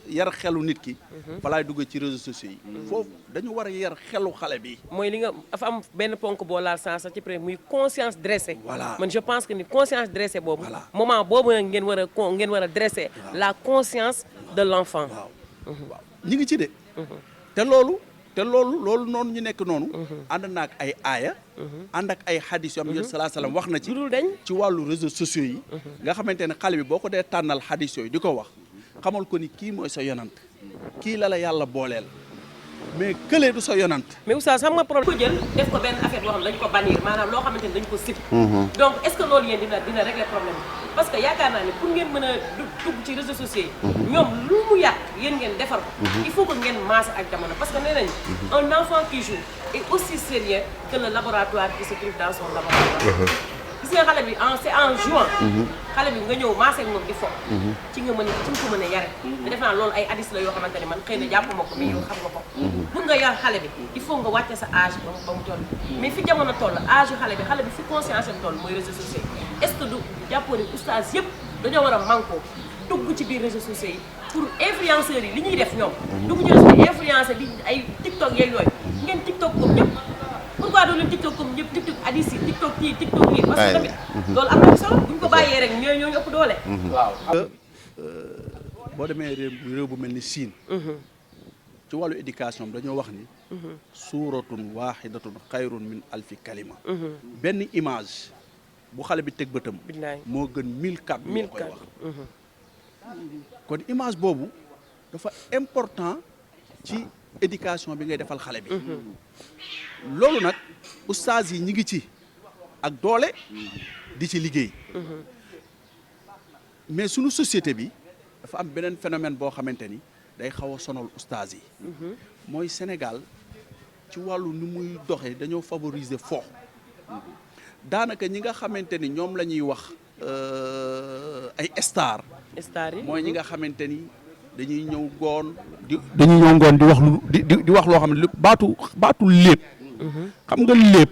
yar xelu nit ki falaay duggee ci réseaux sociaux yi foofu dañu war a yar xelu xale bi mooy li nga dafa am benn ponk boo laal sans sax ci pré muy conscience dressée voilà man je pense que ni conscience dressée boobu voilà moment boobu nag ngeen war a dresser la conscience de l'enfant waaw ñi ngi ci de te loolu noonu ñu nekk noonu ànd naak ay aaya ànd ak ay hadis yoo xam ne salaa salaam wax na ci dul dañ ci wàllu réseaux sociaux yi nga xamante ne xale bi boo ko dee tànnal hadis yooyu di ko wax xamal ko ni kii mooy sa yonant kii la yàlla booleel mais këlee du sa yonant mais oustaz xam nga problème ko jël def ko benn affaire boo xam ne dañ ko bannir maanaam loo xamante ne dañ ko sip donc est-ce que loolu yéen dina régler problème bi parce que yaakaar naa ne pour ngeen mën a dugg ci réseaux sociaux yi ñoom lu mu yàq yéen ngeen defar ko il faut que ngeen maase ak jamono parce que nee nañ un enfant qui joue est aussi sérieux que le laboratoire qui se trouve dans son laboratoire gis nga xale bi c'est en jouant xale bi nga ñëw maase ak moom di fo ci nga ko mën a yare te def naa loolu ay hadis la yoo xamante ne man xëy na jàpp ma ko mais yow xam nga ko pour nga yar xale bi il faut nga wàcce sa âge ba mu toll mais fi jamono toll âge yu xale bi fi conscience am toll mooy réseaux sociaux yi est-ce que du jàppoo ne oustaz yëpp dañoo war a manko dugg ci biir réseaux sociaux yi pour influenceurs yi li ñuy def ñoom dugg ci réseaux influenceurs li ay TikTok yeeg yooyu ngeen TikTok comme ñëpp pourquoi doo leen TikTok comme ñëpp TikTok hadis yi TikTok kii TikTok yi parce que tamit loolu am na solo bu ñu ko bàyyee rek ñooñu ëpp doole waaw boo demee réew bu mel ni Chine ci wàllu éducation dañoo wax ni suuratun waahidatun xayrun min alfi kalima benn image bu xale bi teg bëtam moo gën 1000 kàddu moo koy wax kon image boobu dafa important ci éducation bi ngay defal xale bi loolu nag ustaas yi ñi ngi ci ak doole di ci liggéey mais sunu société bi dafa am beneen phénomène boo xamante ni day xaw a sonal ustaas yi mooy Sénégal ci wàllu ni muy doxee dañoo favoriser fo daanaka ñi nga xamante ni ñoom la ñuy wax ay star yi mooy ñi nga xamante ni dañuy ñëw ngoon di wax lu di wax loo xam ne baatu lépp xam nga lépp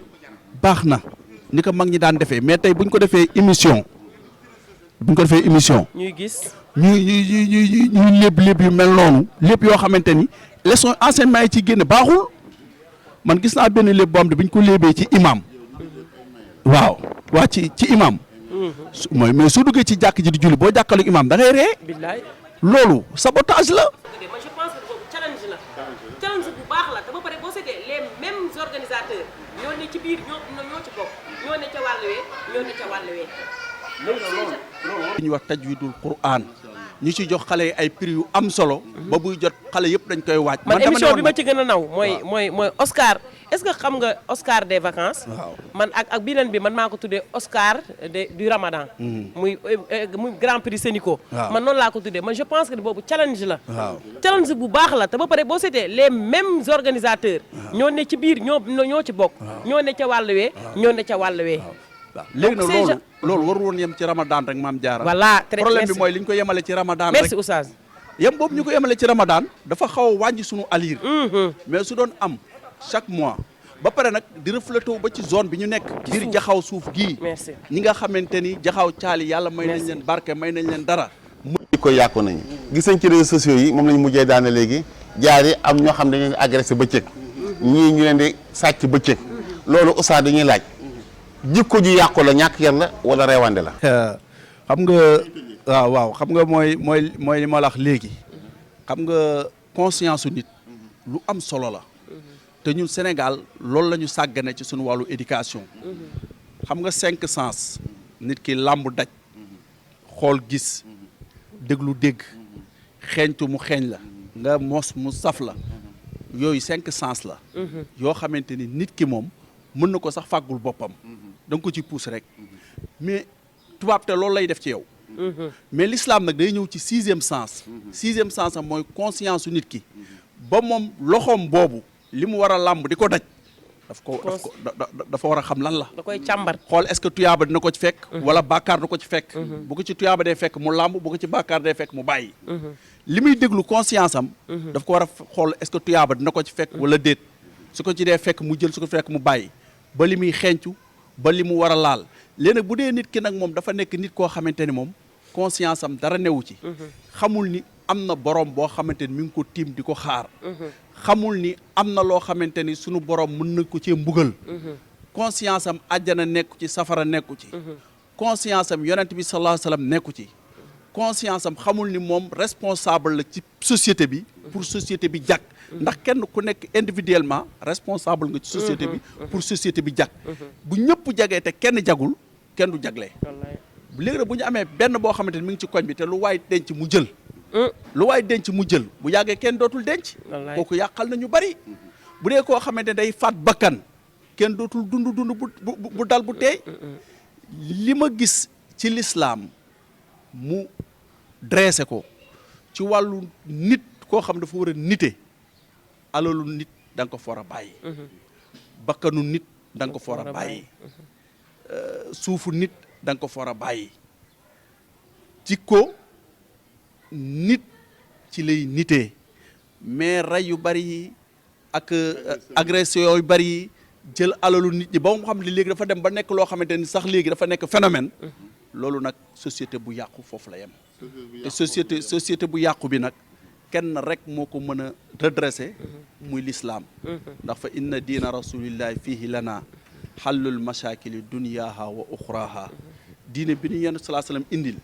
baax na ni ko mag ñi daan defee mais tey buñ ko defee émission ñuy gis ñuy lépp yu mel noonu lépp yoo xamante ni leçon enseignement yi ci génn baaxul man gis naa benn lépp boo xam ne biñ ko léebee ci imam waaw ci imam mooy mais su duggee ci jàkk ji di julli boo jàkkalu imam da ngay ree billaay loolu sabotage la man je pense que boobu challenge bu baax la te ba pare boo seetee les mêmes organisateurs ñoo ne ci biir ñoo ci bokk ñoo ne ca wàll wee li ñuy wax tajwidul Qur'an ñu ci jox xale yi ay prix yu am solo ba buy jot xale yëpp dañ koy waaj man émission bi ma ci gën a naw mooy Oscar est-ce que xam nga Oscar des vacances man ak beneen bi man maa ko tuddee Oscar du Ramadan muy Grand Prix Sénico man noonu laa ko tuddee man je pense que boobu challenge la challenge bu baax la te ba pare boo seetee les mêmes organisateurs ñoo ne ci biir ñoo ci bokk ñoo ne ca wàll wee ñoo ne ca wàll wee waaw léegi nag loolu waru woon yem ci Ramadan rek maam jaara voilà problème bi mooy li ñu ko yemale ci Ramadan rek merci oustaz yem boobu ñu ko yemale ci Ramadan dafa xaw a wàññi sunu alir mais su doon am chaque mois ba pare nag di reflété wu ba ci zone bi ñu nekk biir jaxaw suuf gii merci ñi nga xamante ni jaxaw caali yàlla may nañ leen barke may nañ leen dara ko yàqu nañu gis nañ ci réseaux sociaux yi moom lañu mujjee daane léegi jaari am ñoo xam ne dañu leen di agressé bëccëg ñii ñu leen di sàcc bëccëg loolu oustaz dañuy laaj jikko ji yàqu la ñàkk yar la wala reewande la xam nga waaw xam nga mooy li ma la wax léegi xam nga conscience su nit lu am solo la te ñun Sénégal loolu la ñu sàggane ci suñu wàllu éducation xam nga 5 sens nit ki làmb daj xool gis déglu dégg xeeñtu mu xeeñ la nga mos mu saf la yooyu 5 sens la yoo xamante ni nit ki moom mën na ko sax fàggul boppam da nga ko ci pousse rek mais tubaab te loolu lay def ci yow mais l'islam nag day ñëw ci 6e sens 6e sens am mooy conscience su nit ki ba moom loxoom boobu li mu war a làmb di ko daj dafa war a xam lan la da koy càmbar xool est-ce que tuyaaba dina ko ci fekk wala bàkkaar du ko ci fekk bu ko ci tuyaaba dee fekk mu làmb bu ko ci bàkkaar dee fekk mu bàyyi li muy déglu conscience am daf ko war a xool est-ce que tuyaaba dina ko ci fekk wala déet su ko ci dee fekk mu jël su ko fekk mu bàyyi ba li muy xencu ba li mu war a laal léegi nag bu dee nit ki nag moom dafa nekk nit koo xamante ni moom conscience am dara newu ci xamul ni am na borom boo xamante ni mi ngi ko tiim di ko xaar xamul ni am na loo xamante ni sunu borom mën na ko cee mbugal conscience am àjjana nekku ci safara nekku ci conscience am yonent bi sallallahu alayhi wasallam nekku ci conscience am xamul ni moom responsable la ci société bi pour société bi jàkk ndax kenn ku nekk individuellement responsable nga ci société bi pour société bi jàkk bu ñëpp jagee te kenn jagul kenn du jaglee léegi nag bu ñu amee benn boo xamante ni mi ngi ci koñ bi te lu waay denc mu jël lu waay denc mu jël bu yàggee kenn dootul denc kooku yàqal na ñu bari bu dee koo xamante ne day faat bakkan kenn dootul dund bu dal bu teey li ma gis ci lislaam mu dressé ko ci wàllu nit koo xam dafa war a nite alalu nit da nga ko fa war a bàyyi bakkanu nit da nga ko fa war a bàyyi suufu nit da nga ko fa war a bàyyi jikko nit ci lay nitee mais rey yu bari yi ak agression yu bari yi jël alalu nit ñi ba mu xam ne léegi dafa dem ba nekk loo xamante ni sax léegi dafa nekk phénomène loolu nag société bu yàqu foofu la yem te société bu yàqu bi nag kenn rek moo ko mën a redresser muy l'islam ndax fa inna diina rasulillahi fihi lana xallul mashakili dunyaha wa uxraha diine bi ñu yenn salaa sallam indil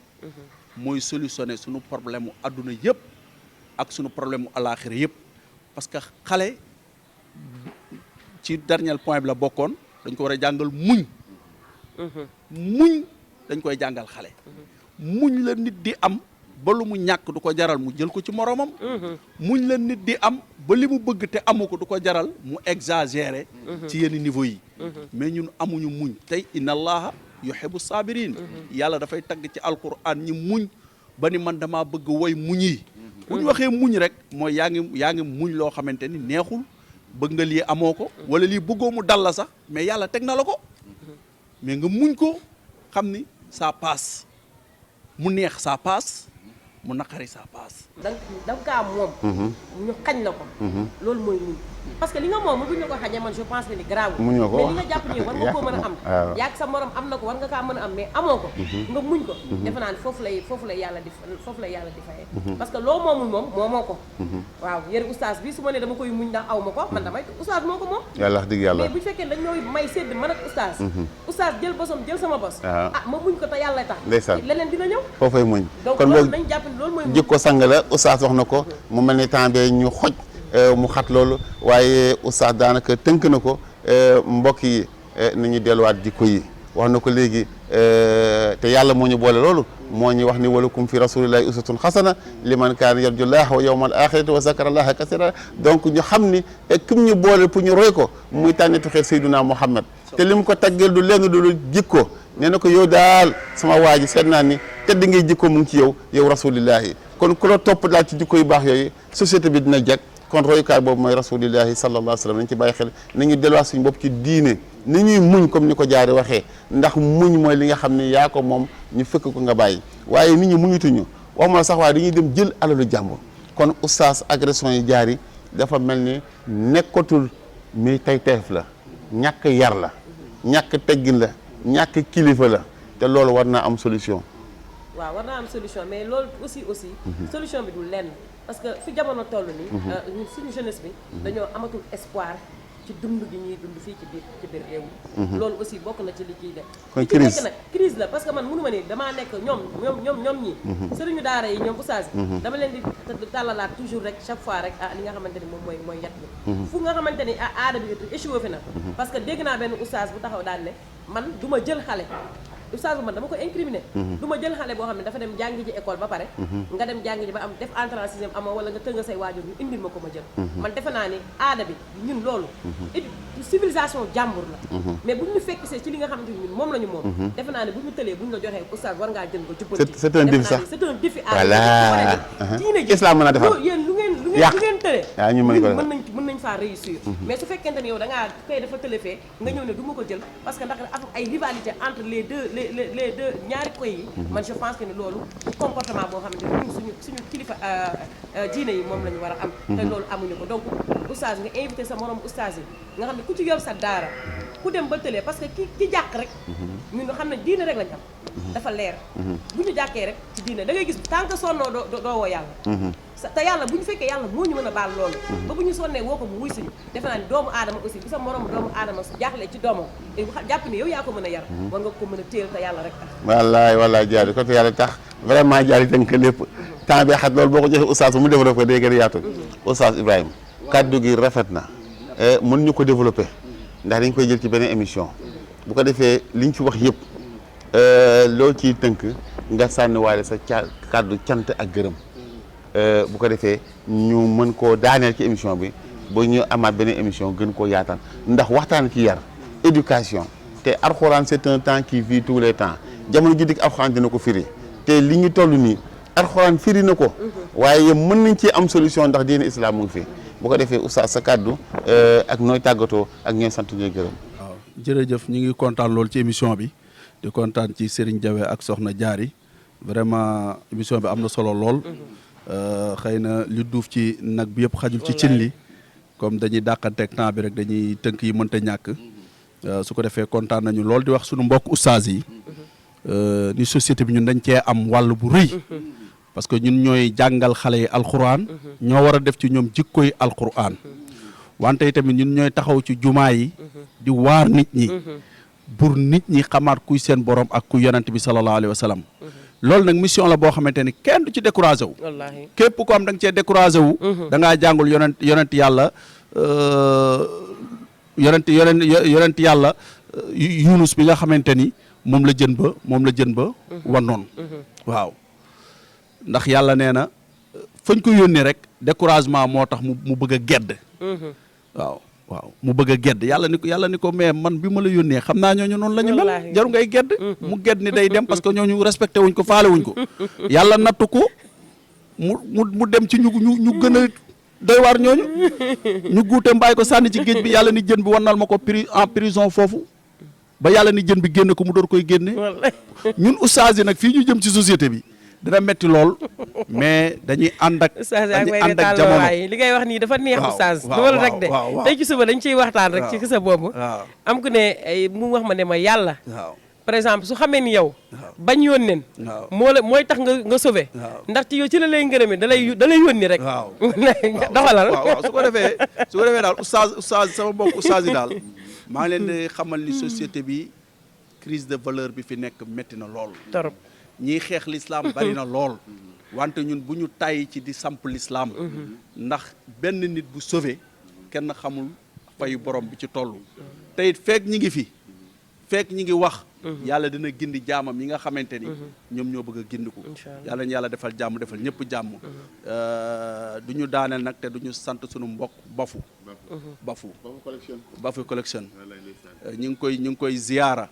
mooy solutionner suñu problème mu adduna yëpp ak suñu problème mu alaxira yëpp parce que xale ci dernier point bi la bokkoon dañ ko war a jàngal muñ dañ koy jàngal xale muñ la nit di am ba lu mu ñàkk du ko jaral mu jël ko ci moromam muñ la nit di am ba li mu bëgg te amu ko du ko jaral mu exagérer ci yenn niveau yi mais ñun amuñu muñ tey inna allaha yuhibbu sabirin yàlla dafay tagg ci alquran ñi muñ ba ni man damaa bëgg woy muñ yi bu ñu waxee muñ rek mooy yaa ngi muñ loo xamante ni neexul bëgg nga lii amoo ko wala lii bëggoo mu dal la sax mais yàlla teg na la ko mais nga muñ ko xam ni ça passe mu neex ça passe mu naqari ça passe. da nga kaa moom. ñu xañ la ko. loolu mooy muñ parce que li nga moom buñ la ko xañee man je pense que ni grave. muñ nga ko mais li nga jàpp ni war nga koo mën a am. waaw yaa sa morom am na ko war nga kaa mën a am mais amoo ko. nga muñ ko. defe naa ne foofu lay yàlla di fayee. parce que loo moomul moom moomoo ko. waaw yëre oustaz bi su ma nee dama koy muñ ndax aw ma ko man damay oustaz moo ko moom. yàlla wax dëgg yàlla mais bu fekkee dañ ñooy may sédd man ak oustaz. oustaz jël bosam jël sama bos. ma muñ ko te yàlla tax. ndeysaan leneen dina ñëw. foofay muñ. kon loolu dañ jàpp ni loolu mooy muñ. jikko sang la oustaz wax na ko mu mel ni temps bee ñu xoj mu xat loolu waaye oustaz daanaka tënk na ko mbokk yi nañu delluwaat jikko yi wax na ko léegi te yàlla moo ñu boole loolu moo ñu wax ni walakum fi rasulillahi uswatun xasana liman kaana yarjullaha wa yawmal axirati wa zakara allaha kasira donc ñu xam ni kim ñu boole pour ñu roy ko muy tànnetu xeet Seydina Muhammad te li mu ko taggeel du lenn du jikko nee na ko yow daal sama waa ji seet naa ni tedd ngay jikko mu ngi ci yow rasulillahi kon ku la topp daal ci jikko yu baax yooyu société bi dina jag kon royukaay boobu mooy rasulillahi sallallahu alayhi wa sallam nañ ci bàyyi xel nañu delluwaat suñu bopp ci diine ni ñuy muñ comme ni ko jaari waxee ndax muñ mooy li nga xam ne yaa ko moom ñu fekk ko nga bàyyi waaye nit ñi muñutuñu waxuma la sax waaye dañuy dem jël alalu jàmbur kon oustaz agression yi jaari dafa mel ni nekkatul mais tey teef la ñàkk yar la ñàkk teggin la ñàkk kilifa la te loolu war naa am solution. waaw war naa am solution mais loolu aussi solution bi du lenn parce que fi jamono toll nii ñun suñu jeunesse bi dañoo amatul espoir ci dund gi ñuy dund fii ci biir réew mi loolu aussi bokk na ci li ciy def kon li ci nekk nag crise la parce que man mënu ma ni damaa nekk ñoom ñi sëriñu daara yi ñoom oustaz dama leen di tàllalaat toujours rek chaque fois rek li nga xamante ni moom mooy yat bi fu nga xamante ni aada bi échoué fi na parce que dégg naa benn oustaz bu taxaw daan ne man du ma jël xale oustaz bu man dama ko incriminer du ma jël xale boo xam ne dafa dem jàngi ji école ba pare nga dem jàngi ji ba am def entrée en sixième amoo wala nga tënga say waajur ñu indil ma ko ma jël man defe naa ni aada bi ñun loolu civilisation jàmbur la mais bu ñu fekk see ci li nga xamante ni ñun moom la ñu moom defe naa ne bu ñu tëlee bu ñu la joxee oustaz war ngaa jël nga jubbanti c'est un défi sax c'est un défi voilà diine ji islam mën a defar yéen lu ngeen tëlee waaw ñu mën nañ faa réussir mais su fekkente ni yow da ngaa koy dafa tële fee nga ñëw ne du ma ko jël parce que ndax am ay rivalité entre les deux ñaari koy yi man je pense que ni loolu comportement boo xamante ni suñu kilifa diine yi moom la ñu war a am te loolu amuñu ko donc oustaz nga invité sa morom oustaz yi nga xam ne ku ci yor sa daara ku dem ba tëlee parce que ki jàq rek ñun nga xam ne diine rek lañ am dafa leer bu ñu jàkkee rek ci diine da ngay gis tant que sonnoo doo woo yàlla te yàlla bu ñu fekkee yàlla moo ñu mën a baal loolu ba bu ñu sonnee woo ko mu wuy suñu defe naa ni doomu aadama aussi bu sa morom doomu aadama su jaaxlee ci doomam jàpp ni yow yaa ko mën a yar war nga ko mën a téel te yàlla rek tax wallaay jaari ko te yàlla tax vraiment jaari tënk lépp temps bi xat loolu boo ko joxee oustaz mu développé ko day gën a yaatu oustaz Ibrahima kaddu gi rafet na mën ñu ko développé ndax dañ koy jël ci beneen émission bu ko defee liñ fi wax yëpp loo ciy tënk nga sànniwaale sa kaddu cant ak gërëm bu ko defee ñu mën koo daaneel ci émission bi ba ñu amaat beneen émission gën koo yaataan ndax waxtaan ci yar éducation te alxuraan c'est un temps qui vit tous les temps jamono ji dik alxuraan dina ko firi te li ñu toll nii alxuraan firi na ko waaye mën nañ ci am solution ndax diine islam mu ngi fi bu ko defee oustaz sa kaddu ak nooy tàggatoo ak ñooy sant ñooy gërëm. waaw jërëjëf ñu ngi kontaan loolu ci émission bi di kontaan ci Serigne Diawé ak Soxna Diary vraiment émission bi am na solo lool. xëy na li duuf ci nag bi yëpp xajul ci cin li comme dañuy dàqanteeg temps bi rek dañuy tënk yi mënta ñàkk su ko defee kontaan nañu lool di wax suñu mbokk oustaz yi ni société bi ñun dañ cee am wàll bu rëy parce que ñun ñooy jàngal xale yi alquran ñoo war a def ci ñoom jikkoy alquran wante tamit ñun ñooy taxaw ci jumaa yi di waar nit ñi pour nit ñi xamaat kuy seen borom ak ku yonent bi sallallahu alayhi wa sallam loolu nag mission la boo xamante ni kenn du ci découragé wu képp ko am da nga cee découragé wu da ngaa jàngul yonent yàlla yonent yàlla Yunus bi nga xamante ni moom la jën ba wannoon waaw ndax yàlla nee na fañ ko yónnee rek découragement moo tax mu bëgg a gedd waaw mu bëgg a gedd yàlla ni ko mais man bi ma la yónnee xam naa ñooñu noonu la ñu mel jaru ngay gedd mu gedd ni day dem parce que ñooñu respecté wuñ ko faale wuñ ko yàlla nattu ko mu dem ci ñu gën a doy waar ñooñu ñu guute mbaay ko sànni ci géej bi yàlla ni jën bi wannal ma ko en prison foofu ba yàlla ni jën bi génne ko mu door koy génne ñun oustaz yi nag fii ñu jëm ci société bi dina metti lool mais dañuy ànd ak jamono li ngay wax nii dafa neex oustaz loolu rek de tey ci suba dañ ciy waxtaan rek ci sa boobu am ku ne mu wax ma ne ma yàlla par exemple su xamee ni yow bañ yónneen mooy tax nga sauvé ndax ci yow ci la lay ngërëmee da lay yónni rek doxalal waaw su ko defee daal oustaz sama mbokk oustaz yi daal maa ngi leen di xamal ni société bi crise de valeur bi fi nekk métti na lool torop ñiy xeex l'islam bari na lool wante ñun bu ñu tàyyi ci di samp l'islam ndax benn nit bu sauvé kenn xamul fayu borom bi ci toll te it fekk ñi ngi fi fekk ñi ngi wax yàlla dina gindi jaamam yi nga xamante ni ñoom ñoo bëgg a gindiku yàlla ñu yàlla defal jàmm defal ñëpp jàmm du ñu daaneel nag te du ñu sant suñu mbokk Bafu collection ñu ngi koy ziyaara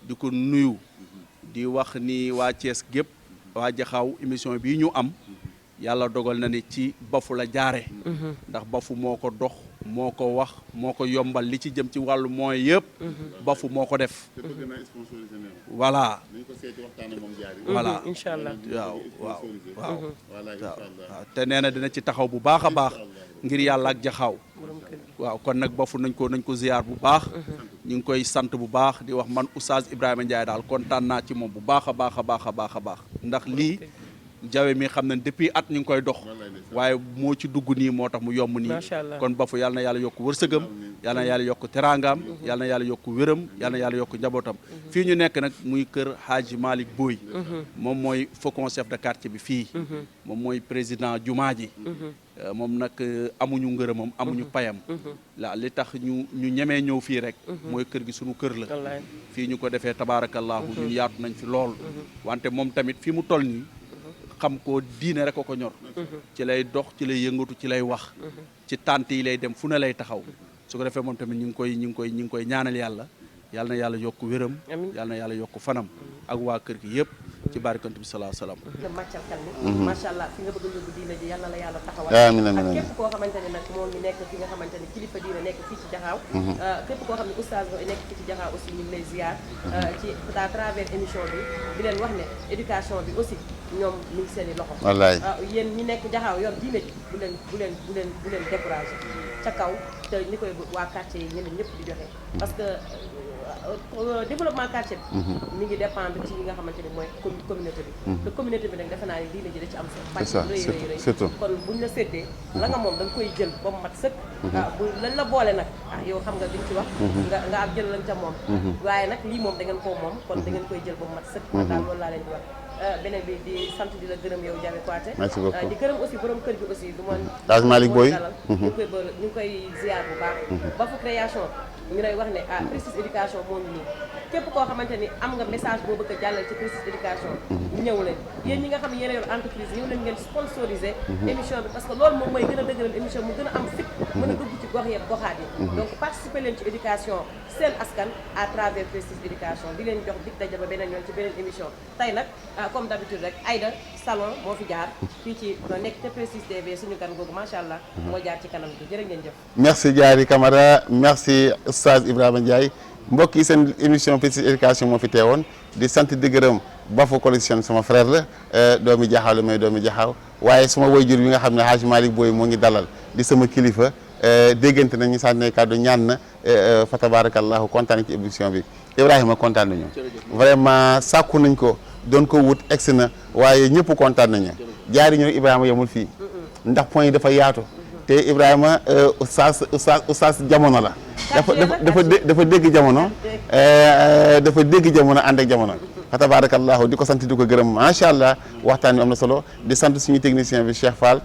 di ko nuyu di wax ni waa Thiès gépp waa Jaxaaw émission bii ñu am yàlla dogal na ni ci Bafu la jaare ndax Bafu moo ko dox moo ko wax moo ko yombal li ci jëm ci wàllu mooy yëpp Bafu moo ko def voilà voilà incha allah waaw te nee na dina ci taxaw bu baax a baax ngir yàlla ak Jaxaaw waaw kon nag Bafou nañ ko ziar bu baax ñu ngi koy sant bu baax di wax man Oustaz Ibrahima Ndiaye daal kontaan naa ci moom bu baax a baax ndax lii jawe mi xam ne depuis at ñu ngi koy dox waaye moo ci dugg nii moo tax mu yomb nii kon Bafou yàlla na yàlla yokk wërsëgam yàlla na yàlla yokk teraangaam yàlla na yàlla yokk wéram yàlla na yàlla yokk njabootam fii ñu nekk nag muy kër Hadji Malick Boye moom mooy faucon chef de quartier bi fii moom mooy président jumaa ji moom nag amuñu ngërëmam amuñu payam la li tax ñu ñemee ñëw fii rek mooy kër gi suñu kër la fii ñu ko defee tabaarakallaahu ñun yaatu nañ fi lool wante moom tamit fi mu toll nii xam ko diine rek ko ñor ci lay dox ci lay yëngatu ci lay wax ci tànt yi lay dem fu ne lay taxaw su ko defee moom tamit ñu ngi koy ñaanal yàlla na yàlla yokk wéram yàlla na yàlla yokk fanam ak waa kër gi yëpp ci barikant bi salaa salaam nga màccal xel ni macha allah fi nga bëgg a yóbbu diine ji yàlla la yàlla taxawal amiin ak képp koo xamante ne nag moom mi nekk fi nga xamante ne kilifa diine nekk fii ci Jaxaaw képp koo xam ne oustaz nekk fii ci Jaxaaw aussi ñu ngi lay ziar ci à travers émission bi di leen wax ne éducation bi aussi ñoom mi ngi seen i loxo wallaay yéen ñi nekk Jaxaaw yor diine ji bu leen découragé ca kaw te ñi koy waa quartier yi ñeneen ñëpp di joxe parce que développement quartier bi mi ngi dépendre ci ñi nga xamante ni mooy communauté bi te communauté bi nag defe naa ni diine ji da ci am sa pàcc rëy kon buñ la séddee la nga moom da nga koy jël ba mu mat sëkk bu lañ la boole nag yow xam nga diñ ci wax nga am jël lañ ca moom waaye nag lii moom da ngeen koo moom kon da ngeen koy jël ba mu mat sëkk daal loolu laa leen di wax beneen bi di sant di la gërëm yow Diaby Kouyaté merci beaucoup di gërëm aussi borom kër gi aussi du ma Hadji Malick Boye ñu ngi koy ziar bu baax Bafou création ñu lay wax ne Prestige éducation moo ngi nii képp koo xamante ni am nga message boo bëgg a jàllal ci Prestige éducation ñëw leen yéen ñi nga xam ne yéen a yor entreprise ñëw leen ngeen sponsoriser émission bi parce que loolu moom mooy gën a dëgëral émission mu gën a am fit mën a dugg ci gox yeeg goxaat yi donc participer leen ci éducation seen askan à travers Prestige éducation di leen jox dig daje ba beneen yoon ci beneen émission tey nag comme d'habitude rek Aïda Salon moo fi jaar fii ci nekk te Prestige TV suñu gan googu macha allah moo jaar ci kanam bi jërë ngeen jëf merci Diary Camara merci Oustaz Ibrahima Ndiaye mbokk yi seen émission Prestige éducation moo fi teewoon di sant di gërëm Bafou collection sama frère la doomi Jaxaaw la may doomi Jaxaaw waaye suma waajur bi nga xam ne Hadji Malick Boye moo ngi dalal di sama kilifa déggante nañu sànni kàddu ñaan na fa tabarakallahu kontaan ci émission bi Ibrahima kontaan nañu vraiment sàkku nañ ko doon ko wut egsi na waaye ñëpp kontaan nañu jaari ñëw Ibrahima yemul fii ndax point yi dafa yaatu te Ibrahima oustaz jamono la dafa dégg jamono dafa dégg jamono ànd ak jamono fa tabarakallahu di ko sant di ko gërëm macha allah waxtaan wi am na solo di sant suñu technicien bi Cheikh Fall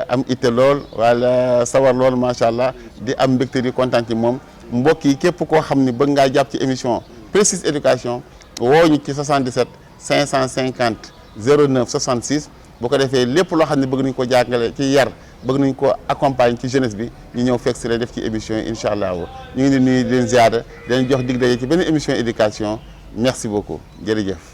am itte lool wala sawar lool macha allah di am mbégte di kontaan ci moom mbokk yi képp koo xam ni bëgg ngaa jàpp ci émission Prestige éducation woo ñu ci 77 550 09 66 bu ko defee lépp loo xam ne bëgg nañu ko jàngale ci yar bëgg nañu ko accompagner ci jeunesse bi ñu ñëw fekk si la def ci émission yi incha allah ñu ngi leen di nuyu di leen ziar di leen jox dig daje ci benn émission éducation merci beaucoup jërëjëf.